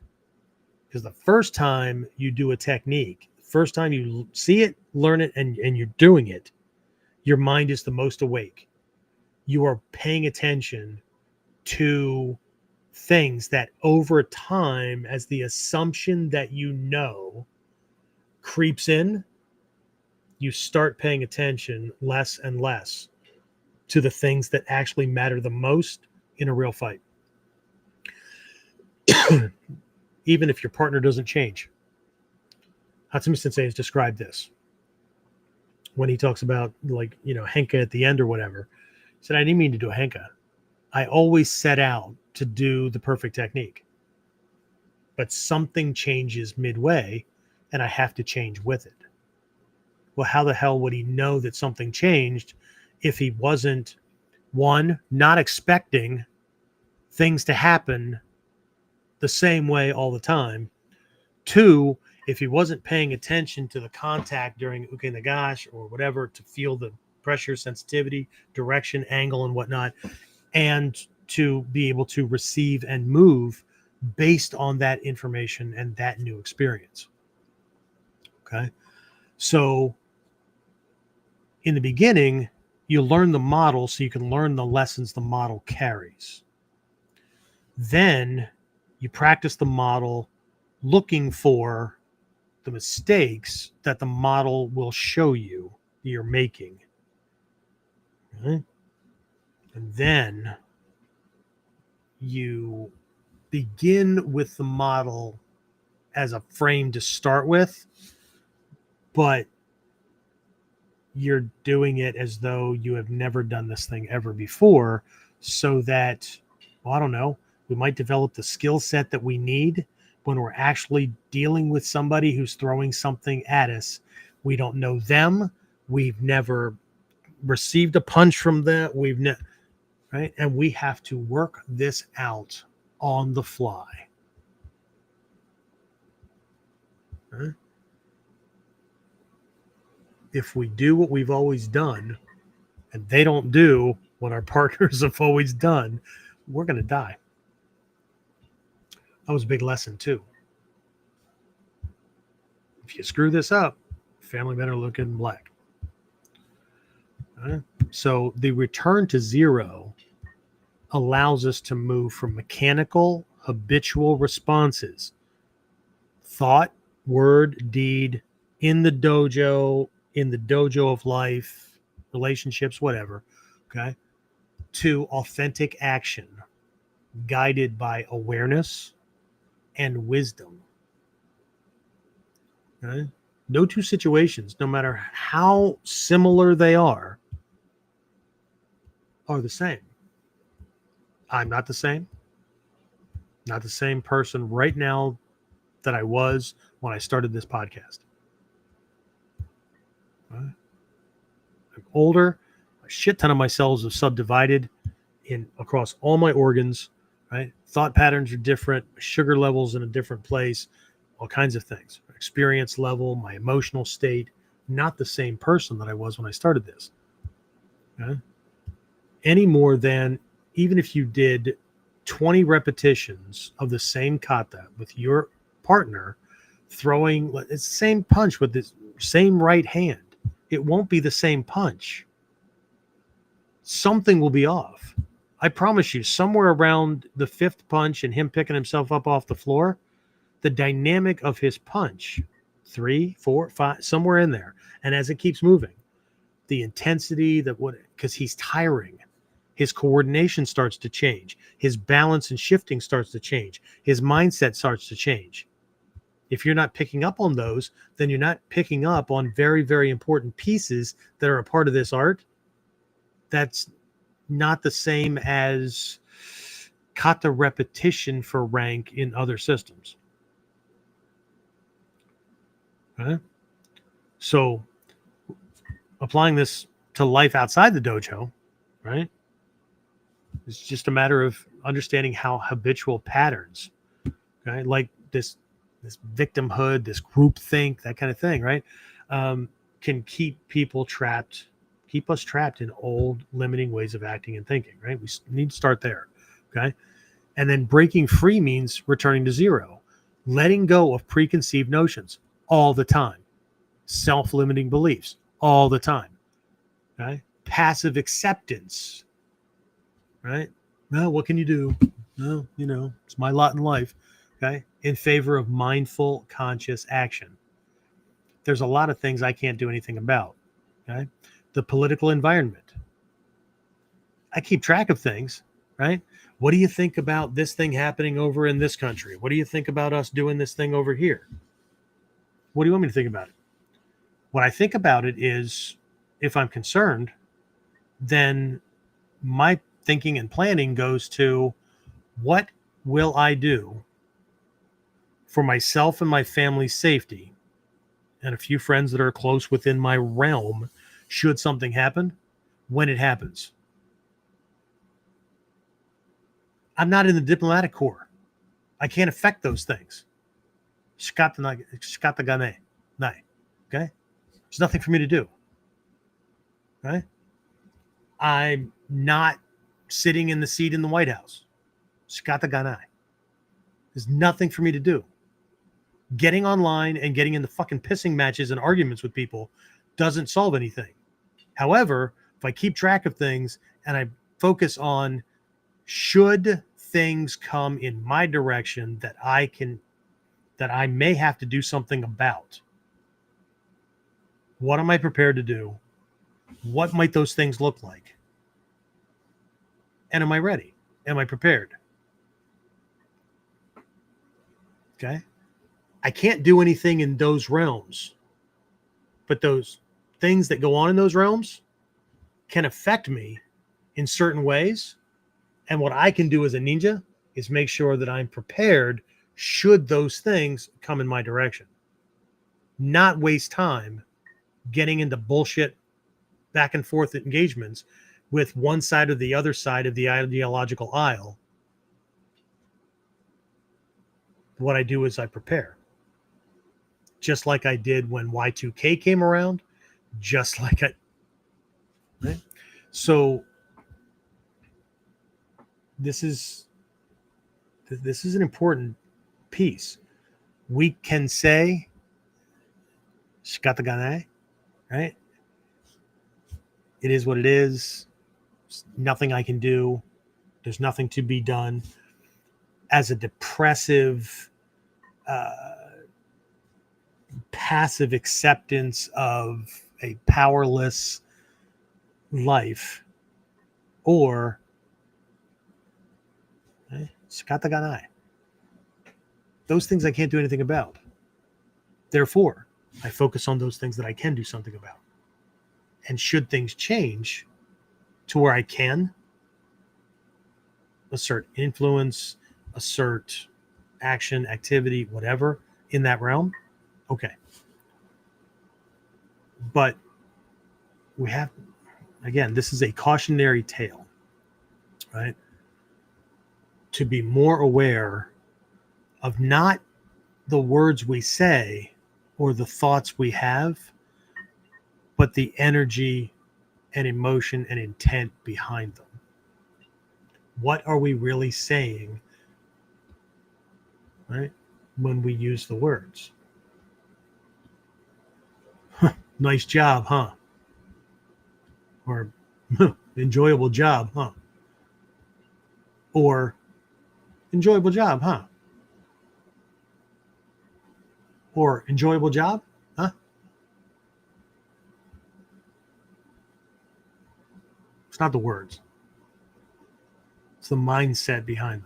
Because the first time you do a technique, first time you see it, learn it, and you're doing it, your mind is the most awake. You are paying attention to things that over time, as the assumption that you know creeps in, you start paying attention less and less to the things that actually matter the most in a real fight. Even if your partner doesn't change. Hatsumi Sensei has described this when he talks about, like, henka at the end or whatever. He said, I didn't mean to do a henka. I always set out to do the perfect technique, but something changes midway and I have to change with it. Well, how the hell would he know that something changed if he wasn't, one, not expecting things to happen the same way all the time, two, if he wasn't paying attention to the contact during uke nagash or whatever to feel the pressure, sensitivity, direction, angle, and whatnot, and to be able to receive and move based on that information and that new experience. Okay. So in the beginning, you learn the model so you can learn the lessons the model carries. Then you practice the model looking for the mistakes that the model will show you you're making. Okay? And then you begin with the model as a frame to start with, but you're doing it as though you have never done this thing ever before, so that, well, I don't know, we might develop the skill set that we need when we're actually dealing with somebody who's throwing something at us. We don't know them. We've never received a punch from them. Right? And we have to work this out on the fly. Right? If we do what we've always done and they don't do what our partners have always done, we're going to die. That was a big lesson too. If you screw this up, family better look in black. Right? So the return to zero allows us to move from mechanical, habitual responses, thought, word, deed, in the dojo of life, relationships, whatever, okay, to authentic action guided by awareness and wisdom. Okay? No two situations, no matter how similar they are the same. I'm not the same. Not the same person right now that I was when I started this podcast. Right? I'm older. A shit ton of my cells have subdivided across all my organs. Right? Thought patterns are different. Sugar levels in a different place. All kinds of things. Experience level, my emotional state. Not the same person that I was when I started this. Okay? Any more than, even if you did 20 repetitions of the same kata with your partner throwing it's the same punch with the same right hand, it won't be the same punch. Something will be off. I promise you, somewhere around the fifth punch and him picking himself up off the floor, the dynamic of his punch, 3, 4, 5, somewhere in there. And as it keeps moving, the intensity because he's tiring, his coordination starts to change. His balance and shifting starts to change. His mindset starts to change. If you're not picking up on those, then you're not picking up on very, very important pieces that are a part of this art. That's not the same as kata repetition for rank in other systems. Okay? So applying this to life outside the dojo, right? It's just a matter of understanding how habitual patterns, okay, like this victimhood, this groupthink, that kind of thing, right, can keep us trapped in old limiting ways of acting and thinking, right? We need to start there, okay? And then breaking free means returning to zero, letting go of preconceived notions all the time, self-limiting beliefs all the time, okay? Passive acceptance, right? Well, what can you do? No, it's my lot in life, okay? In favor of mindful, conscious action. There's a lot of things I can't do anything about, okay? The political environment. I keep track of things, right? What do you think about this thing happening over in this country? What do you think about us doing this thing over here? What do you want me to think about it? What I think about it is, if I'm concerned, then my thinking and planning goes to, what will I do for myself and my family's safety and a few friends that are close within my realm should something happen when it happens? I'm not in the diplomatic corps. I can't affect those things. Shikata Ga Nai. Okay? There's nothing for me to do. Okay? I'm not sitting in the seat in the White House. Shikata Ga Nai. There's nothing for me to do. Getting online and getting into fucking pissing matches and arguments with people doesn't solve anything. However, if I keep track of things and I focus on, should things come in my direction that I may have to do something about, what am I prepared to do? What might those things look like? And am I ready? Am I prepared? Okay. I can't do anything in those realms, but those things that go on in those realms can affect me in certain ways. And what I can do as a ninja is make sure that I'm prepared should those things come in my direction. Not waste time getting into bullshit back and forth engagements with one side or the other side of the ideological aisle. What I do is I prepare. Just like I did when Y2K came around, just like right? So this is an important piece. We can say Shikata Ga Nai, right? It is what it is. There's nothing I can do. There's nothing to be done. As a depressive, passive acceptance of a powerless life, or Shikata Ga Nai. Those things I can't do anything about. Therefore, I focus on those things that I can do something about. And should things change to where I can assert influence, assert action, activity, whatever in that realm, okay. But we have, again, this is a cautionary tale, right? To be more aware of not the words we say or the thoughts we have, but the energy and emotion and intent behind them. What are we really saying, right, when we use the words? Nice job, huh? Or enjoyable job, huh? Or enjoyable job, huh? Or enjoyable job, huh? It's not the words. It's the mindset behind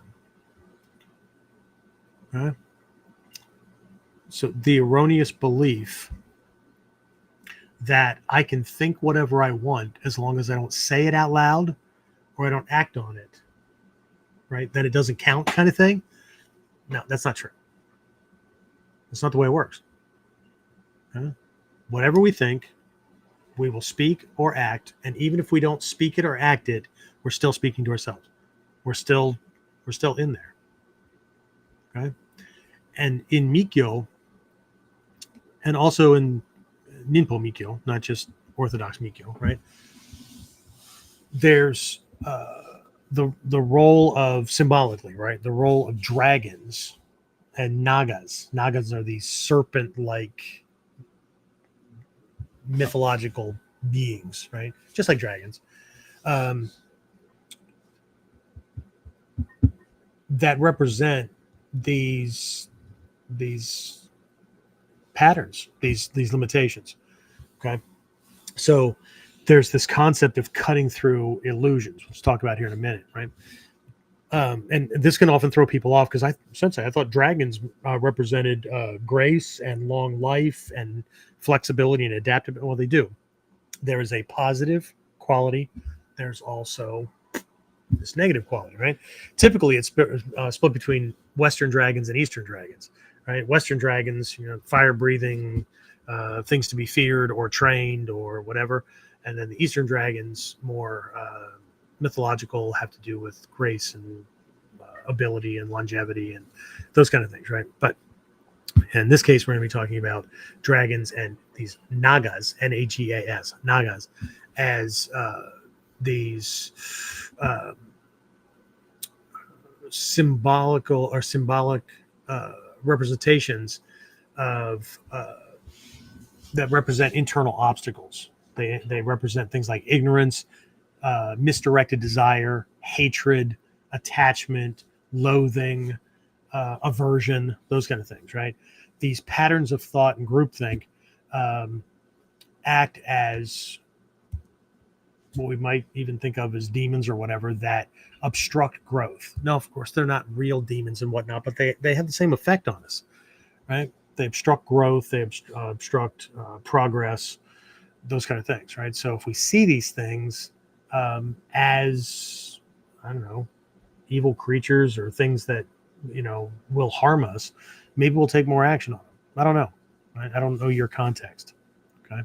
them. Right? So the erroneous belief that I can think whatever I want as long as I don't say it out loud or I don't act on it, right? That it doesn't count kind of thing. No, that's not true. That's not the way it works. Right? Whatever we think, we will speak or act. And even if we don't speak it or act it, we're still speaking to ourselves. We're still in there. Okay. And in Mikyo, and also in Ninpo Mikyo, not just Orthodox Mikyo, right? There's the role of symbolically, right? The role of dragons and nagas. Nagas are these serpent-like mythological beings, right? Just like dragons. That represent these patterns, these limitations. Okay. So there's this concept of cutting through illusions, which we'll talk about here in a minute, right? And this can often throw people off because I thought dragons represented grace and long life and flexibility and adaptability. Well, they do. There is a positive quality. There's also this negative quality, right? Typically, it's split between Western dragons and Eastern dragons, right? Western dragons, fire breathing, things to be feared or trained or whatever, and then the Eastern dragons, more mythological, have to do with grace and ability and longevity and those kind of things, right? But in this case, we're going to be talking about dragons and these nagas, Nagas, nagas, as these symbolic representations of that represent internal obstacles. They represent things like ignorance, misdirected desire, hatred, attachment, loathing, aversion, those kind of things, right? These patterns of thought and groupthink act as what we might even think of as demons or whatever that obstruct growth. No, of course, they're not real demons and whatnot, but they have the same effect on us, right? They obstruct growth, they obstruct progress, those kind of things, right? So if we see these things as, I don't know, evil creatures or things that, will harm us, maybe we'll take more action on them. I don't know, right? I don't know your context, okay?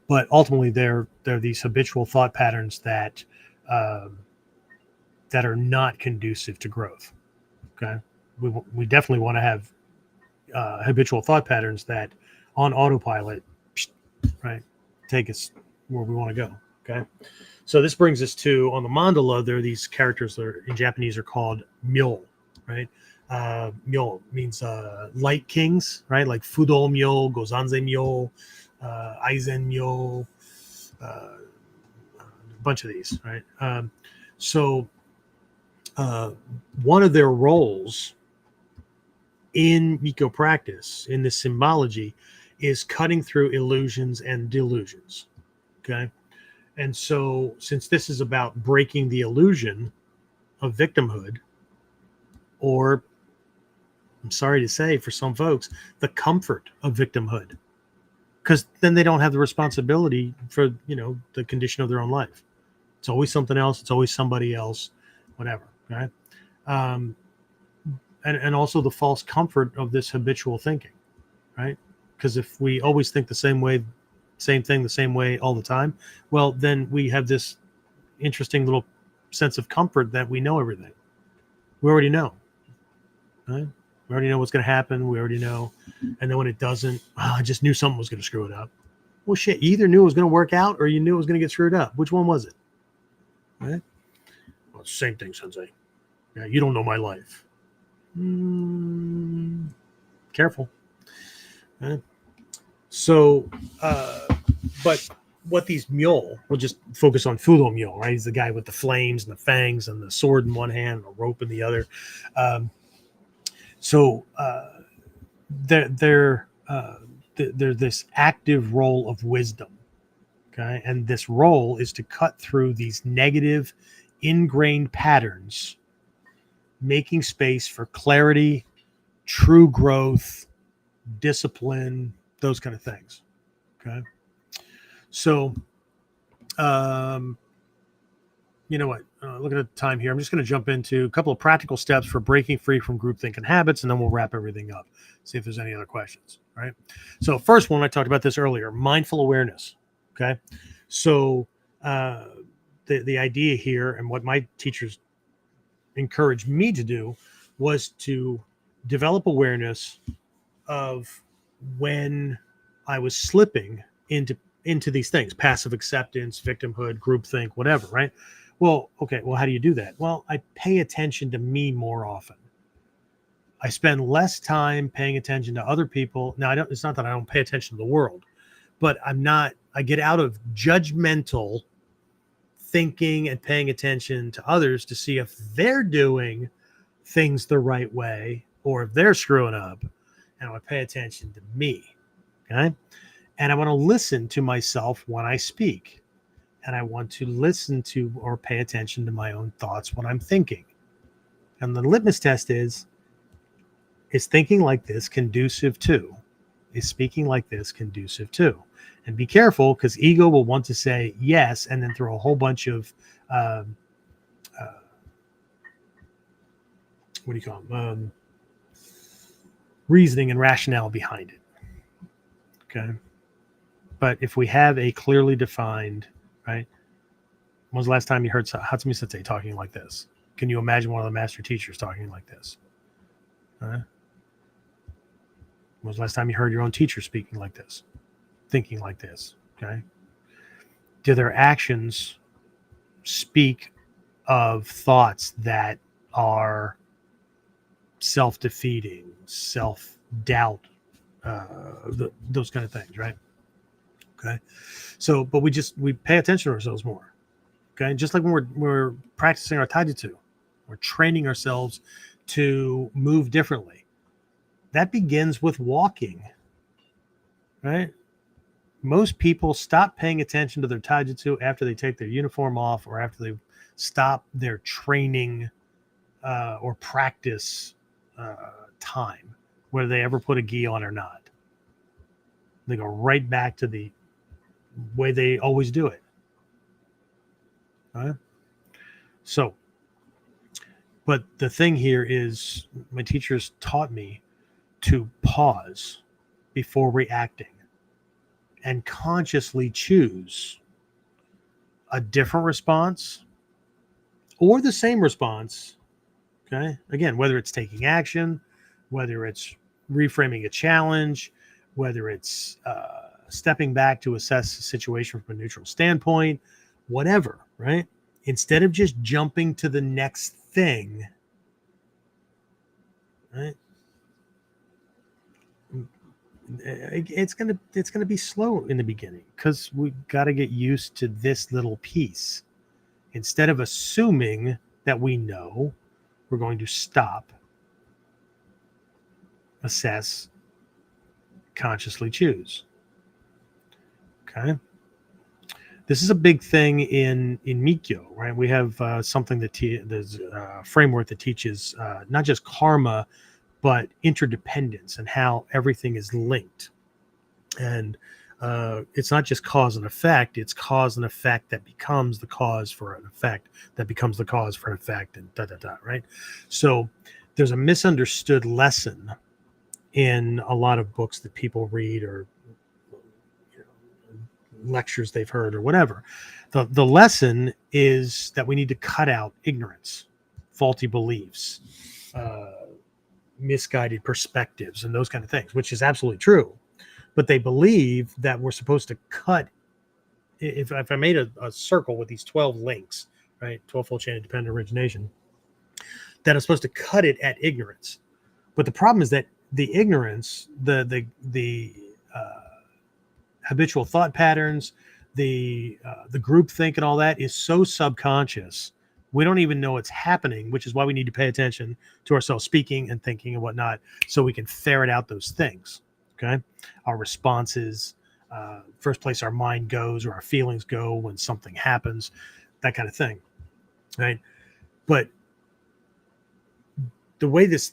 But ultimately, they're these habitual thought patterns that that are not conducive to growth. Okay, we definitely want to have habitual thought patterns that, on autopilot, right, take us where we want to go. Okay, so this brings us to, on the mandala, there are these characters that in Japanese are called myo, right? Myo means light kings, right? Like Fudo myo, Gozanze myo, Aizen myo, a bunch of these, right? So one of their roles in Mikyo practice, in this symbology, is cutting through illusions and delusions. Okay. And so, since this is about breaking the illusion of victimhood, or, I'm sorry to say, for some folks, the comfort of victimhood, because then they don't have the responsibility for, the condition of their own life. It's always something else. It's always somebody else, whatever. Right. And also the false comfort of this habitual thinking, right? Because if we always think the same way, same thing the same way all the time, well, then we have this interesting little sense of comfort that we know everything. We already know, right? We already know what's going to happen. We already know. And then when it doesn't, I just knew something was going to screw it up. Well, shit, you either knew it was going to work out or you knew it was going to get screwed up. Which one was it? Right? it's the same thing, Sensei. Yeah, you don't know my life. Careful. So, but what these mule, we'll just focus on Fudo Mule, right? He's the guy with the flames and the fangs and the sword in one hand and a rope in the other. They're this active role of wisdom, okay? And this role is to cut through these negative, ingrained patterns, making space for clarity, true growth, discipline, those kind of things, okay? So, you know what? Looking at the time here, I'm just going to jump into a couple of practical steps for breaking free from groupthink and habits, and then we'll wrap everything up. See if there's any other questions. Right. So, first one, I talked about this earlier: mindful awareness. Okay. So, the idea here, and what my teachers encouraged me to do, was to develop awareness of when I was slipping into these things: passive acceptance, victimhood, groupthink, whatever. Right. Well, okay. Well, how do you do that? Well, I pay attention to me more often. I spend less time paying attention to other people. Now, it's not that I don't pay attention to the world, but I get out of judgmental thinking and paying attention to others to see if they're doing things the right way or if they're screwing up. And I pay attention to me. Okay. And I want to listen to myself when I speak. And I want to listen to or pay attention to my own thoughts when I'm thinking. And the litmus test is thinking like this conducive to? Is speaking like this conducive to? And be careful, because ego will want to say yes and then throw a whole bunch of, what do you call them? Reasoning and rationale behind it. Okay. But if we have a clearly defined, right? When was the last time you heard Hatsumi Sensei talking like this? Can you imagine one of the master teachers talking like this? When was the last time you heard your own teacher speaking like this? Thinking like this? Okay. Do their actions speak of thoughts that are self-defeating, self-doubt, those kind of things, right? Okay. So, but we pay attention to ourselves more. Okay. Just like when we're practicing our taijutsu, we're training ourselves to move differently. That begins with walking, right? Most people stop paying attention to their taijutsu after they take their uniform off or after they stop their training or practice time, whether they ever put a gi on or not. They go right back to the way they always do it. So, but the thing here is my teachers taught me to pause before reacting and consciously choose a different response or the same response. Okay. Again, whether it's taking action, whether it's reframing a challenge, whether it's stepping back to assess the situation from a neutral standpoint, whatever, right? Instead of just jumping to the next thing, right? It's gonna be slow in the beginning because we got to get used to this little piece. Instead of assuming that we know, we're going to stop, assess, consciously choose. Okay. This is a big thing in Mikyo, right? We have something that there's a framework that teaches not just karma, but interdependence and how everything is linked. And it's not just cause and effect, it's cause and effect that becomes the cause for an effect, that becomes the cause for an effect, and right? So there's a misunderstood lesson in a lot of books that people read or lectures they've heard or whatever. The lesson is that we need to cut out ignorance, faulty beliefs, misguided perspectives, and those kind of things, which is absolutely true. But they believe that we're supposed to cut. If I made a circle with these 12 links, right? 12-fold chain of dependent origination, that I'm supposed to cut it at ignorance. But the problem is that the ignorance, the habitual thought patterns, the group think and all that is so subconscious. We don't even know it's happening, which is why we need to pay attention to ourselves speaking and thinking and whatnot, so we can ferret out those things. Okay, our responses, first place our mind goes or our feelings go when something happens, that kind of thing, right? But the way this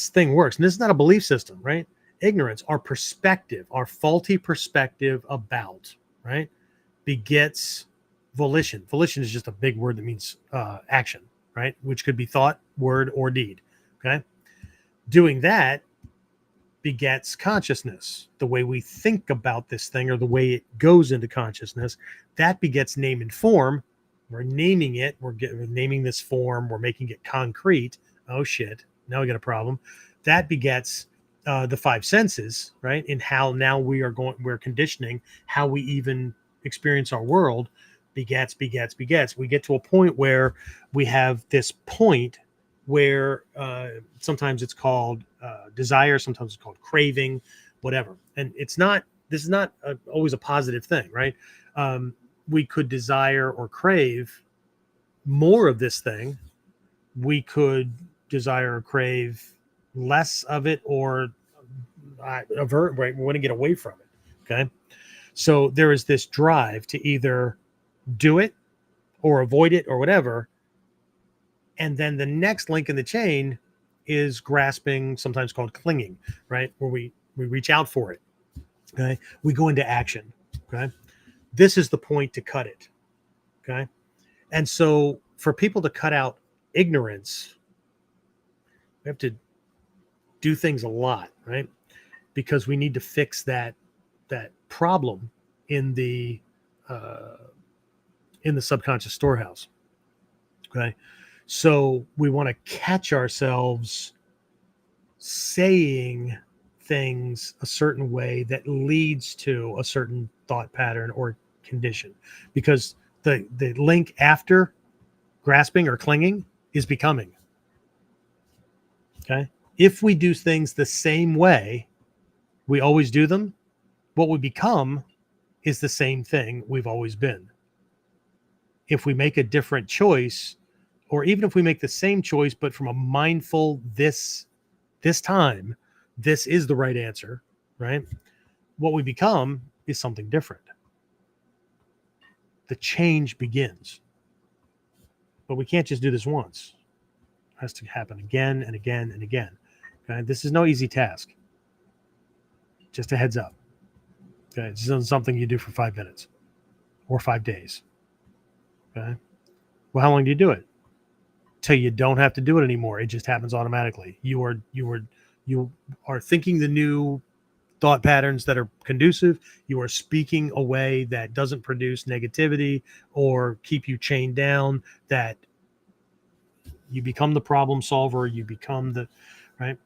thing works, and this is not a belief system, right? Ignorance, our perspective, our faulty perspective about, right, begets volition. Volition is just a big word that means action, right? Which could be thought, word, or deed. Okay. Doing that begets consciousness. The way we think about this thing or the way it goes into consciousness, that begets name and form. We're naming it. We're naming this form. We're making it concrete. Oh, shit. Now we got a problem. That begets the five senses, right? In how now we're conditioning how we even experience our world. Begets. We get to a point where we have this point where sometimes it's called desire, sometimes it's called craving, whatever. And this is not always a positive thing, right? We could desire or crave more of this thing. We could desire or crave less of it, or avert, right? We want to get away from it. Okay. So there is this drive to either do it or avoid it or whatever. And then the next link in the chain is grasping, sometimes called clinging, right? Where we reach out for it. Okay. We go into action. Okay. This is the point to cut it. Okay. And so for people to cut out ignorance, we have to do things a lot, right? Because we need to fix that problem in the subconscious storehouse. Okay. So we want to catch ourselves saying things a certain way that leads to a certain thought pattern or condition, because the link after grasping or clinging is becoming. Okay. If we do things the same way we always do them, what we become is the same thing we've always been. If we make a different choice, or even if we make the same choice, but from a mindful, this time, this is the right answer, right? What we become is something different. The change begins. But we can't just do this once. It has to happen again and again and again. Okay? This is no easy task. Just a heads up. Okay? This isn't something you do for 5 minutes or 5 days. Okay? Well, how long do you do it? Till you don't have to do it anymore. It just happens automatically. You are thinking the new thought patterns that are conducive. You are speaking a way that doesn't produce negativity or keep you chained down, that you become the problem solver. You become the, right?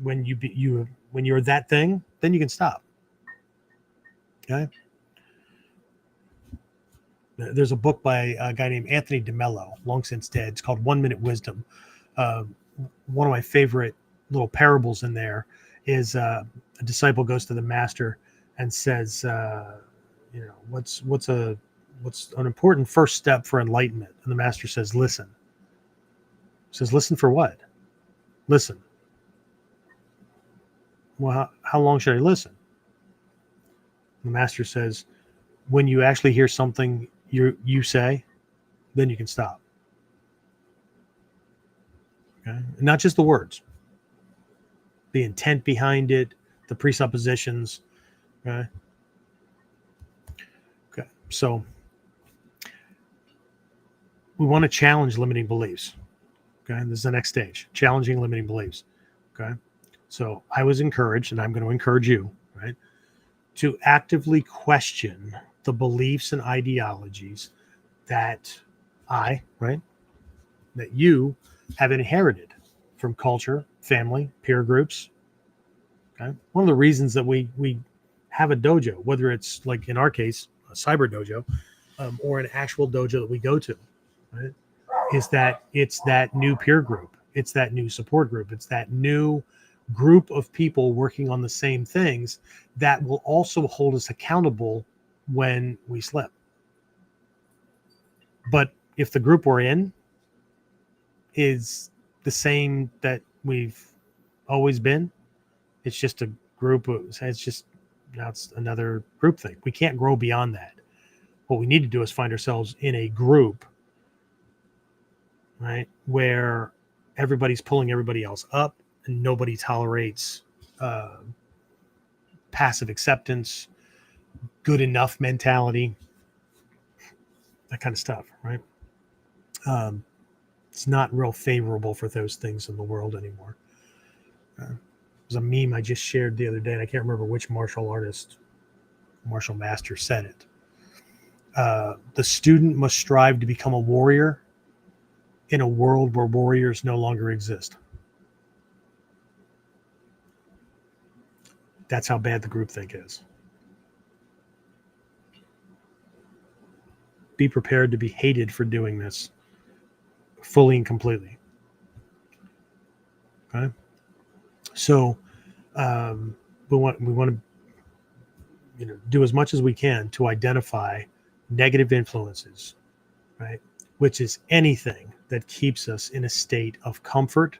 When you're that thing, then you can stop. Okay. There's a book by a guy named Anthony DeMello, long since dead. It's called 1 Minute Wisdom. One of my favorite little parables in there is a disciple goes to the master and says, what's an important first step for enlightenment? And the master says, listen. He says, listen for what? Listen. Well, how long should I listen? The master says, when you actually hear something you say, then you can stop. Okay? And not just the words, the intent behind it, the presuppositions. Okay. Okay. So we want to challenge limiting beliefs. Okay. This is the next stage, challenging limiting beliefs. Okay. So I was encouraged, and I'm going to encourage you, right, to actively question the beliefs and ideologies that that you have inherited from culture, family, peer groups. Okay. One of the reasons that we have a dojo, whether it's like in our case, a cyber dojo, or an actual dojo that we go to, right, is that it's that new peer group. It's that new support group. It's that new group of people working on the same things that will also hold us accountable when we slip. But if the group we're in is the same that we've always been, it's just a group of, it's just, now it's another group thing. We can't grow beyond that. What we need to do is find ourselves in a group, right, where everybody's pulling everybody else up and nobody tolerates passive acceptance, good enough mentality, that kind of stuff, right? It's not real favorable for those things in the world anymore. There's a meme I just shared the other day, and I can't remember which martial master said it. The student must strive to become a warrior in a world where warriors no longer exist. That's how bad the groupthink is. Be prepared to be hated for doing this fully and completely. Okay. So we want to do as much as we can to identify negative influences, right? Which is anything that keeps us in a state of comfort,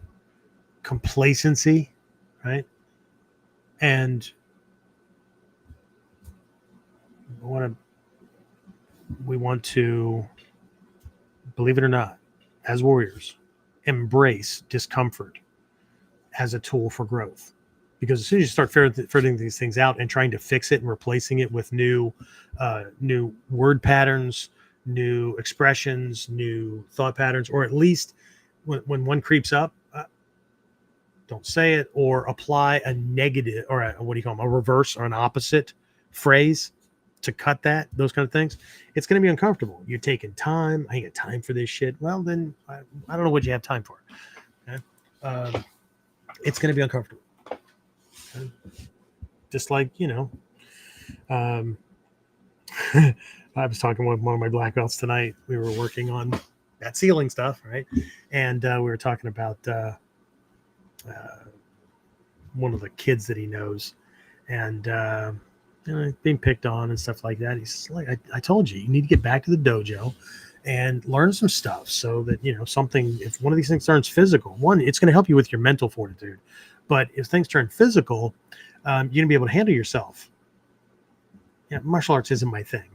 complacency, right? And we want to, believe it or not, as warriors, embrace discomfort as a tool for growth. Because as soon as you start figuring these things out and trying to fix it and replacing it with new word patterns, new expressions, new thought patterns, or at least when one creeps up, don't say it, or apply a negative, or a reverse or an opposite phrase to cut those kind of things, it's going to be uncomfortable. You're taking time. I ain't got time for this shit. Well, then I don't know what you have time for. Okay? It's going to be uncomfortable. Okay? Just like, I was talking with one of my black belts tonight. We were working on that ceiling stuff, right? And we were talking about one of the kids that he knows, and being picked on and stuff like that. He's like, I told you need to get back to the dojo and learn some stuff so that, something, if one of these things turns physical, it's going to help you with your mental fortitude. But if things turn physical, you're going to be able to handle yourself. Yeah, martial arts isn't my thing.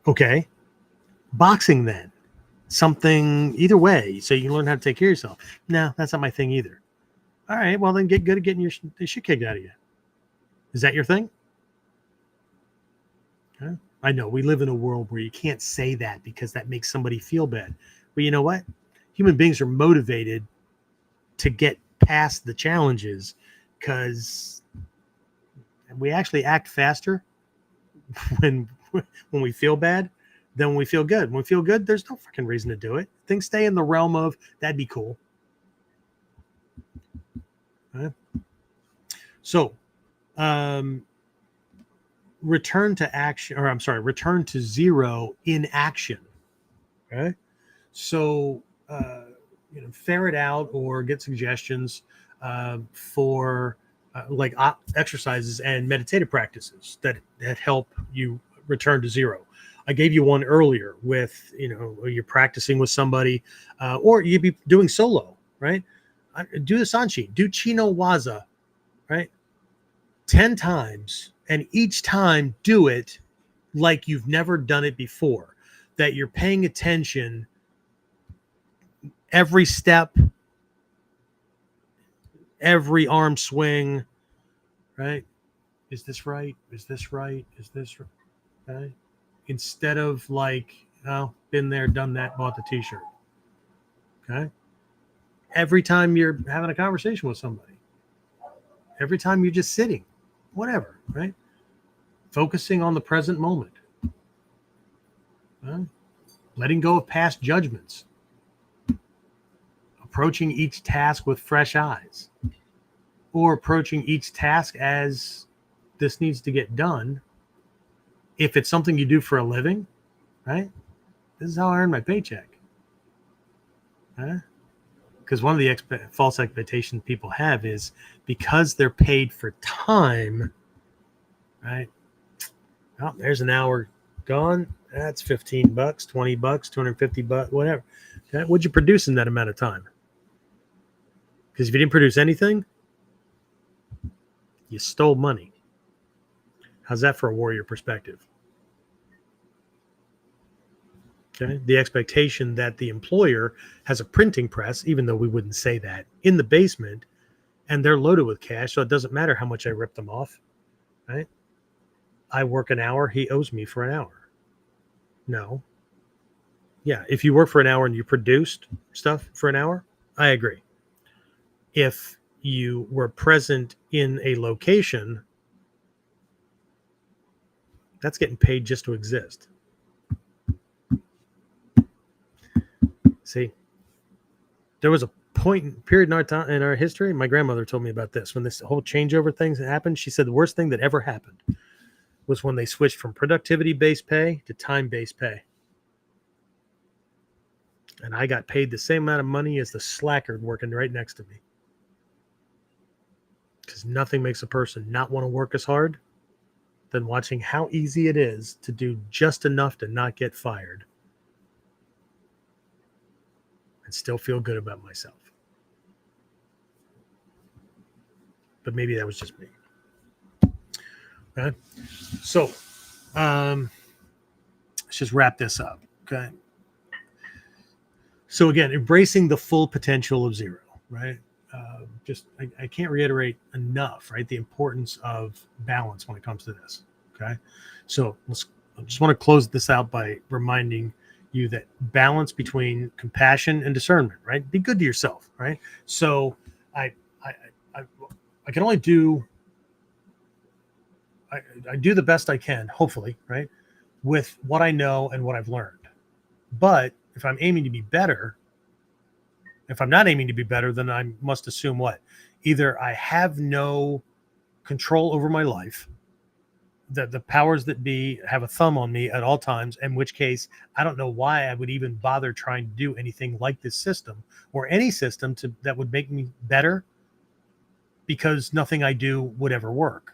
Okay. Boxing then. Something either way, so you can learn how to take care of yourself. No, that's not my thing either. All right, well then get good at getting the shit kicked out of you. Is that your thing? Okay. I know we live in a world where you can't say that because that makes somebody feel bad. But you know what? Human beings are motivated to get past the challenges because we actually act faster when we feel bad than when we feel good. When we feel good, there's no fucking reason to do it. Things stay in the realm of that'd be cool. Okay. So, return to zero in action. Okay. So, ferret out or get suggestions for exercises and meditative practices that help you return to zero. I gave you one earlier with, you're practicing with somebody, or you'd be doing solo, right? Do the Sanchi, do Chino Waza, right? 10 times, and each time do it like you've never done it before, that you're paying attention every step, every arm swing, right? Is this right? Is this right? Is this right? Okay. Instead of been there, done that, bought the t-shirt. Okay. Every time you're having a conversation with somebody, every time you're just sitting, whatever, right? Focusing on the present moment. Letting go of past judgments. Approaching each task with fresh eyes. Or approaching each task as this needs to get done If it's something you do for a living, right? This is how I earn my paycheck. Because one of the false expectations people have is because they're paid for time, right? Oh, there's an hour gone. That's $15, $20, $250, whatever. Okay? What'd you produce in that amount of time? Because if you didn't produce anything, you stole money. How's that for a warrior perspective? Okay. The expectation that the employer has a printing press, even though we wouldn't say that, in the basement, and they're loaded with cash, so it doesn't matter how much I rip them off, right? I work an hour, he owes me for an hour. No. Yeah, if you work for an hour and you produced stuff for an hour, I agree. If you were present in a location, that's getting paid just to exist. See, there was a period in our history. My grandmother told me about this when this whole changeover thing happened. She said the worst thing that ever happened was when they switched from productivity-based pay to time-based pay. And I got paid the same amount of money as the slacker working right next to me. Because nothing makes a person not want to work as hard than watching how easy it is to do just enough to not get fired and still feel good about myself. But maybe that was just me. Okay. So let's just wrap this up. Okay. So again, embracing the full potential of zero, right? I can't reiterate enough, right? The importance of balance when it comes to this. Okay. So I just want to close this out by reminding you that balance between compassion and discernment, right? Be good to yourself, right? So I can only do, I do the best I can, hopefully, right? With what I know and what I've learned. But if I'm aiming to be better, if I'm not aiming to be better, then I must assume what? Either I have no control over my life, that the powers that be have a thumb on me at all times, in which case I don't know why I would even bother trying to do anything like this system or any system that would make me better, because nothing I do would ever work.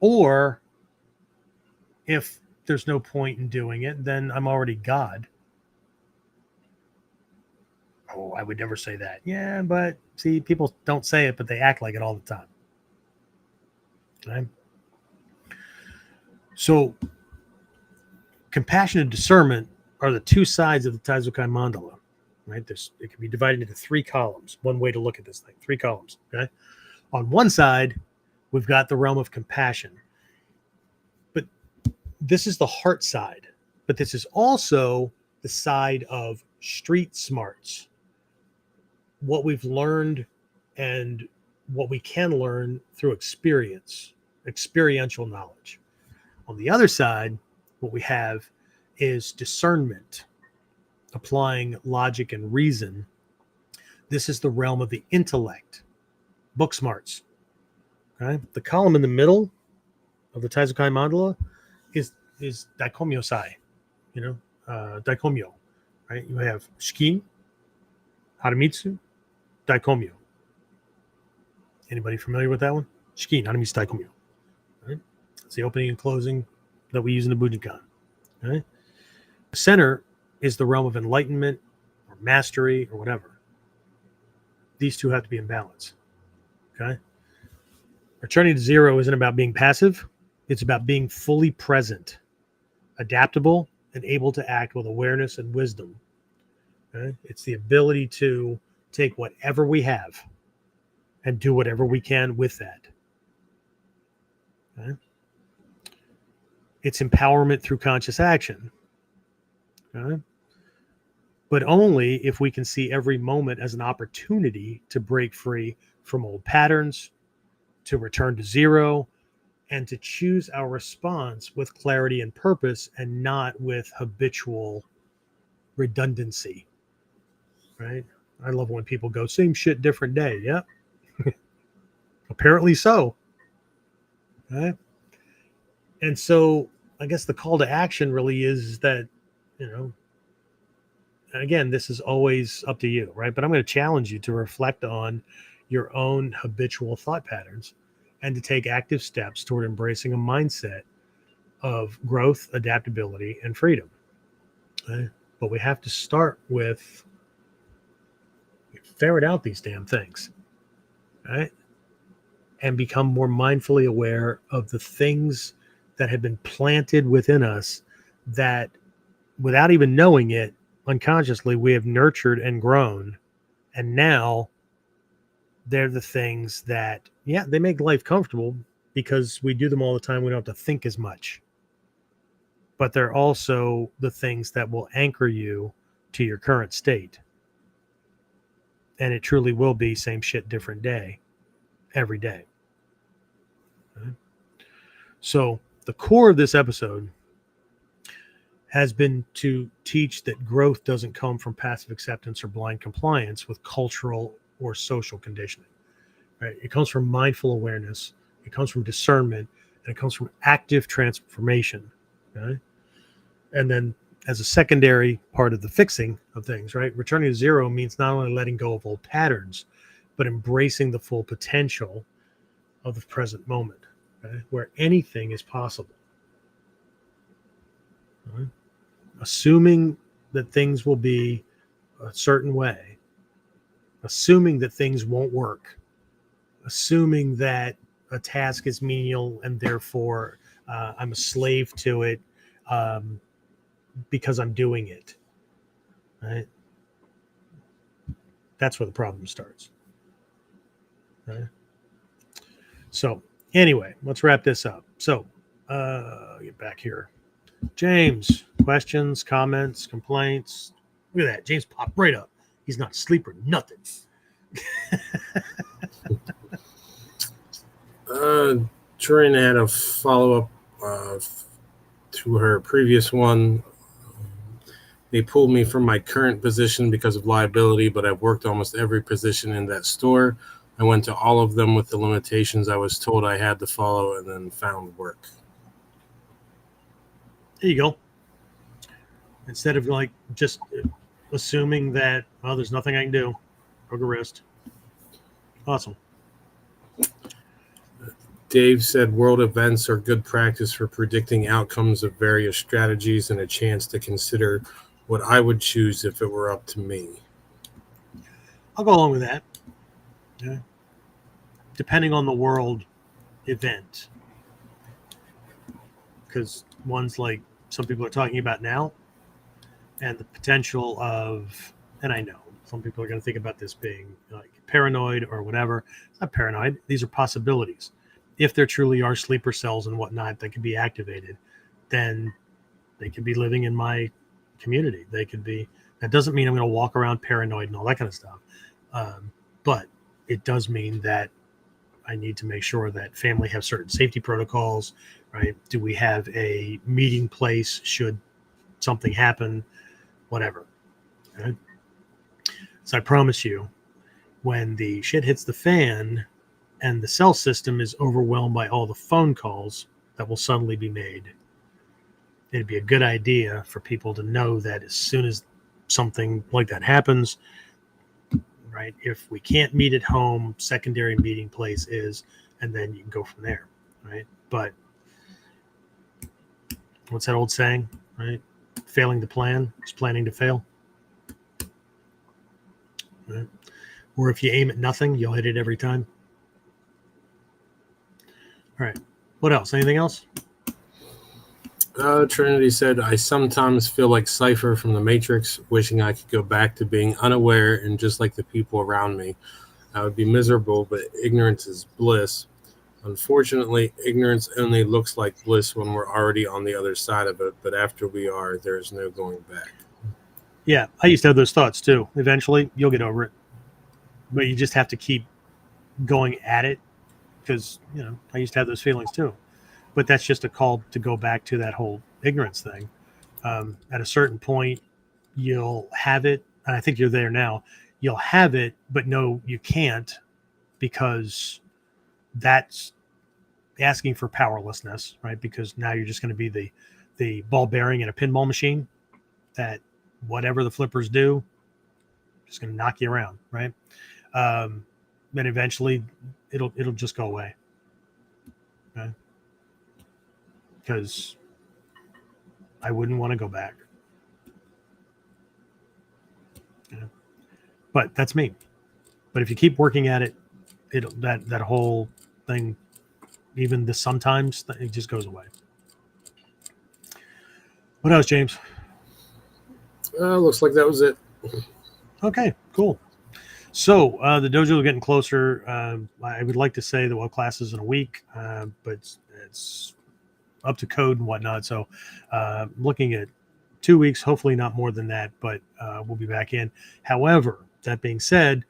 Or if there's no point in doing it, then I'm already God. Oh, I would never say that. Yeah, but see, people don't say it, but they act like it all the time. Okay? So, compassion and discernment are the two sides of the Taizokai mandala, right? It can be divided into three columns. One way to look at this thing, three columns. Okay. On one side, we've got the realm of compassion, but this is the heart side. But this is also the side of street smarts, what we've learned and what we can learn through experiential knowledge. On the other side, what we have is discernment, applying logic and reason. This is the realm of the intellect, book smarts. Okay? The column in the middle of the Taizokai mandala is Daikomyo Sai, Daikomyo, right? You have Shikin, Haramitsu, Daikomyo. Anybody familiar with that one? Shikin, Haramitsu, Daikomyo. Right? It's the opening and closing that we use in the Bujinkan. Right? The center is the realm of enlightenment or mastery or whatever. These two have to be in balance. Okay? Returning to zero isn't about being passive. It's about being fully present, adaptable, and able to act with awareness and wisdom. Okay? It's the ability to take whatever we have and do whatever we can with that. Okay? It's empowerment through conscious action. Okay? But only if we can see every moment as an opportunity to break free from old patterns, to return to zero, and to choose our response with clarity and purpose and not with habitual redundancy. Right? I love when people go, same shit, different day. Yep. Apparently so. Okay? And so I guess the call to action really is that, you know, and again, this is always up to you, right? But I'm going to challenge you to reflect on your own habitual thought patterns and to take active steps toward embracing a mindset of growth, adaptability, and freedom. Okay? But we have to start with ferret out these damn things, right? And become more mindfully aware of the things that have been planted within us that, without even knowing it, unconsciously, we have nurtured and grown. And now they're the things that, yeah, they make life comfortable because we do them all the time. We don't have to think as much. But they're also the things that will anchor you to your current state. And it truly will be same shit, different day, every day. Okay? So the core of this episode has been to teach that growth doesn't come from passive acceptance or blind compliance with cultural or social conditioning. Right? It comes from mindful awareness. It comes from discernment, and it comes from active transformation. Okay? And then, as a secondary part of the fixing of things, right? Returning to zero means not only letting go of old patterns, but embracing the full potential of the present moment, okay? Where anything is possible. Right? Assuming that things will be a certain way, assuming that things won't work, assuming that a task is menial and therefore I'm a slave to it um, because I'm doing it. Right? That's where the problem starts. Right? So, anyway, let's wrap this up. So, get back here. James, questions, comments, complaints. Look at that. James popped right up. He's not asleep or nothing. Trina had a follow-up to her previous one. They pulled me from my current position because of liability, but I've worked almost every position in that store. I went to all of them with the limitations I was told I had to follow, and then found work. There you go. Instead of like just assuming that, oh, there's nothing I can do, broke a wrist. Awesome. Dave said world events are good practice for predicting outcomes of various strategies and a chance to consider what I would choose if it were up to me. I'll go along with that. Yeah. Depending on the world event. Because one's like some people are talking about now, and the potential of, and I know some people are going to think about this being like paranoid or whatever. It's not paranoid. These are possibilities. If there truly are sleeper cells and whatnot that can be activated, then they could be living in my community. They could be. That doesn't mean I'm going to walk around paranoid and all that kind of stuff. But it does mean that I need to make sure that family have certain safety protocols, right? Do we have a meeting place should something happen, whatever. Okay? So I promise you, when the shit hits the fan and the cell system is overwhelmed by all the phone calls that will suddenly be made, it'd be a good idea for people to know that as soon as something like that happens, right, if we can't meet at home, secondary meeting place is, and then you can go from there, right? But what's that old saying, right? Failing to plan is planning to fail. Right? Or if you aim at nothing, you'll hit it every time. All right. What else? Anything else? Trinity said, I sometimes feel like Cypher from the Matrix, wishing I could go back to being unaware and just like the people around me. I would be miserable, but ignorance is bliss. Unfortunately, ignorance only looks like bliss when we're already on the other side of it, but after we are, there's no going back. Yeah, I used to have those thoughts too. Eventually, you'll get over it. But you just have to keep going at it because, you know, I used to have those feelings too. But that's just a call to go back to that whole ignorance thing. At a certain point, you'll have it, and I think you're there now. You'll have it, but no, you can't, because that's asking for powerlessness, right? Because now you're just going to be the ball bearing in a pinball machine that whatever the flippers do, just going to knock you around, right? Then eventually it'll just go away, okay? Because I wouldn't want to go back. Yeah. But that's me. But if you keep working at it, that whole thing, even the sometimes, it just goes away. What else, James? Looks like that was it. Okay, cool. So the dojo is getting closer. I would like to say that classes in a week, but it's up to code and whatnot. So looking at 2 weeks, hopefully not more than that, but we'll be back in. However, that being said,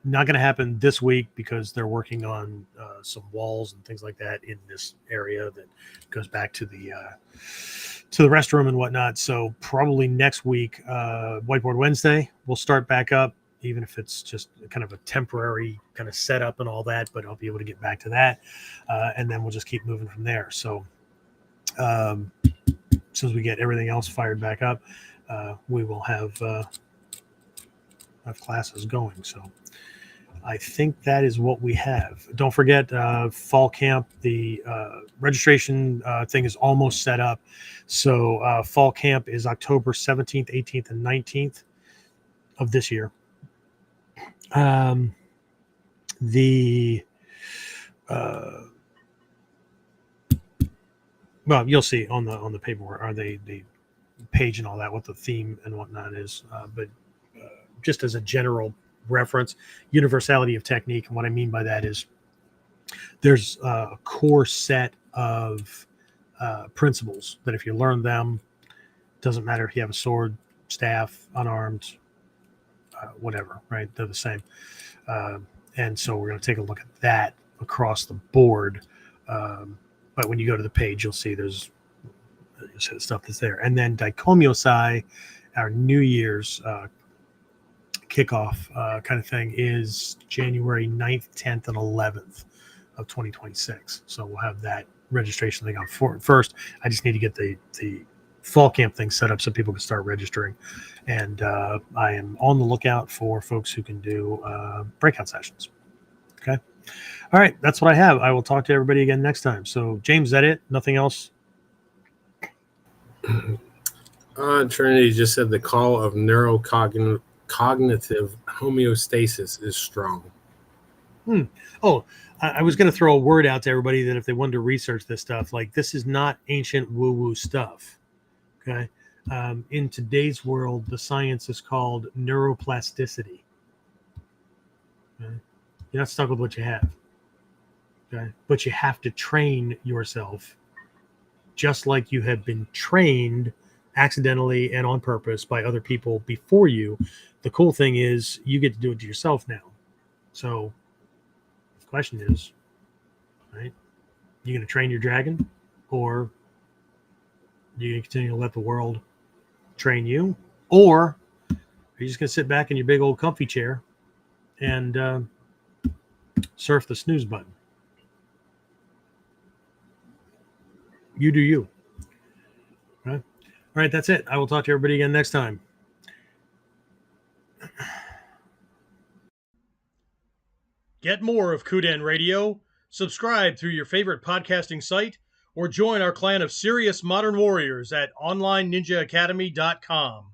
not going to happen this week because they're working on some walls and things like that in this area that goes back to the restroom and whatnot. So probably next week, Whiteboard Wednesday, we'll start back up, even if it's just kind of a temporary kind of setup and all that, but I'll be able to get back to that. And then we'll just keep moving from there. So as soon as we get everything else fired back up, we will have classes going. So I think that is what we have. Don't forget fall camp. The registration thing is almost set up. So fall camp is October 17th, 18th, and 19th of this year. Well, you'll see on the paperwork, or the page and all that, what the theme and whatnot is. But just as a general reference, universality of technique. And what I mean by that is there's a core set of principles that if you learn them, doesn't matter if you have a sword, staff, unarmed, whatever, right? They're the same. And so we're going to take a look at that across the board. But when you go to the page, you'll see there's stuff that's there. And then Daikomyosai, our New Year's kickoff kind of thing, is January 9th, 10th, and 11th of 2026. So we'll have that registration thing on first. I just need to get the fall camp thing set up so people can start registering. And I am on the lookout for folks who can do breakout sessions. Okay. All right. That's what I have. I will talk to everybody again next time. So, James, is that it? Nothing else? Trinity just said the call of neurocognitive homeostasis is strong. Oh, I was going to throw a word out to everybody that if they wanted to research this stuff, like, this is not ancient woo-woo stuff. Okay. In today's world, the science is called neuroplasticity. Okay? You're not stuck with what you have. Okay. But you have to train yourself just like you have been trained accidentally and on purpose by other people before you. The cool thing is you get to do it to yourself now. So the question is, right, you going to train your dragon, or are you going to continue to let the world train you, or are you just going to sit back in your big old comfy chair and surf the snooze button? You do you. All right. All right, that's it. I will talk to everybody again next time. Get more of KUDEN Radio. Subscribe through your favorite podcasting site, or join our clan of serious modern warriors at onlineninjaacademy.com.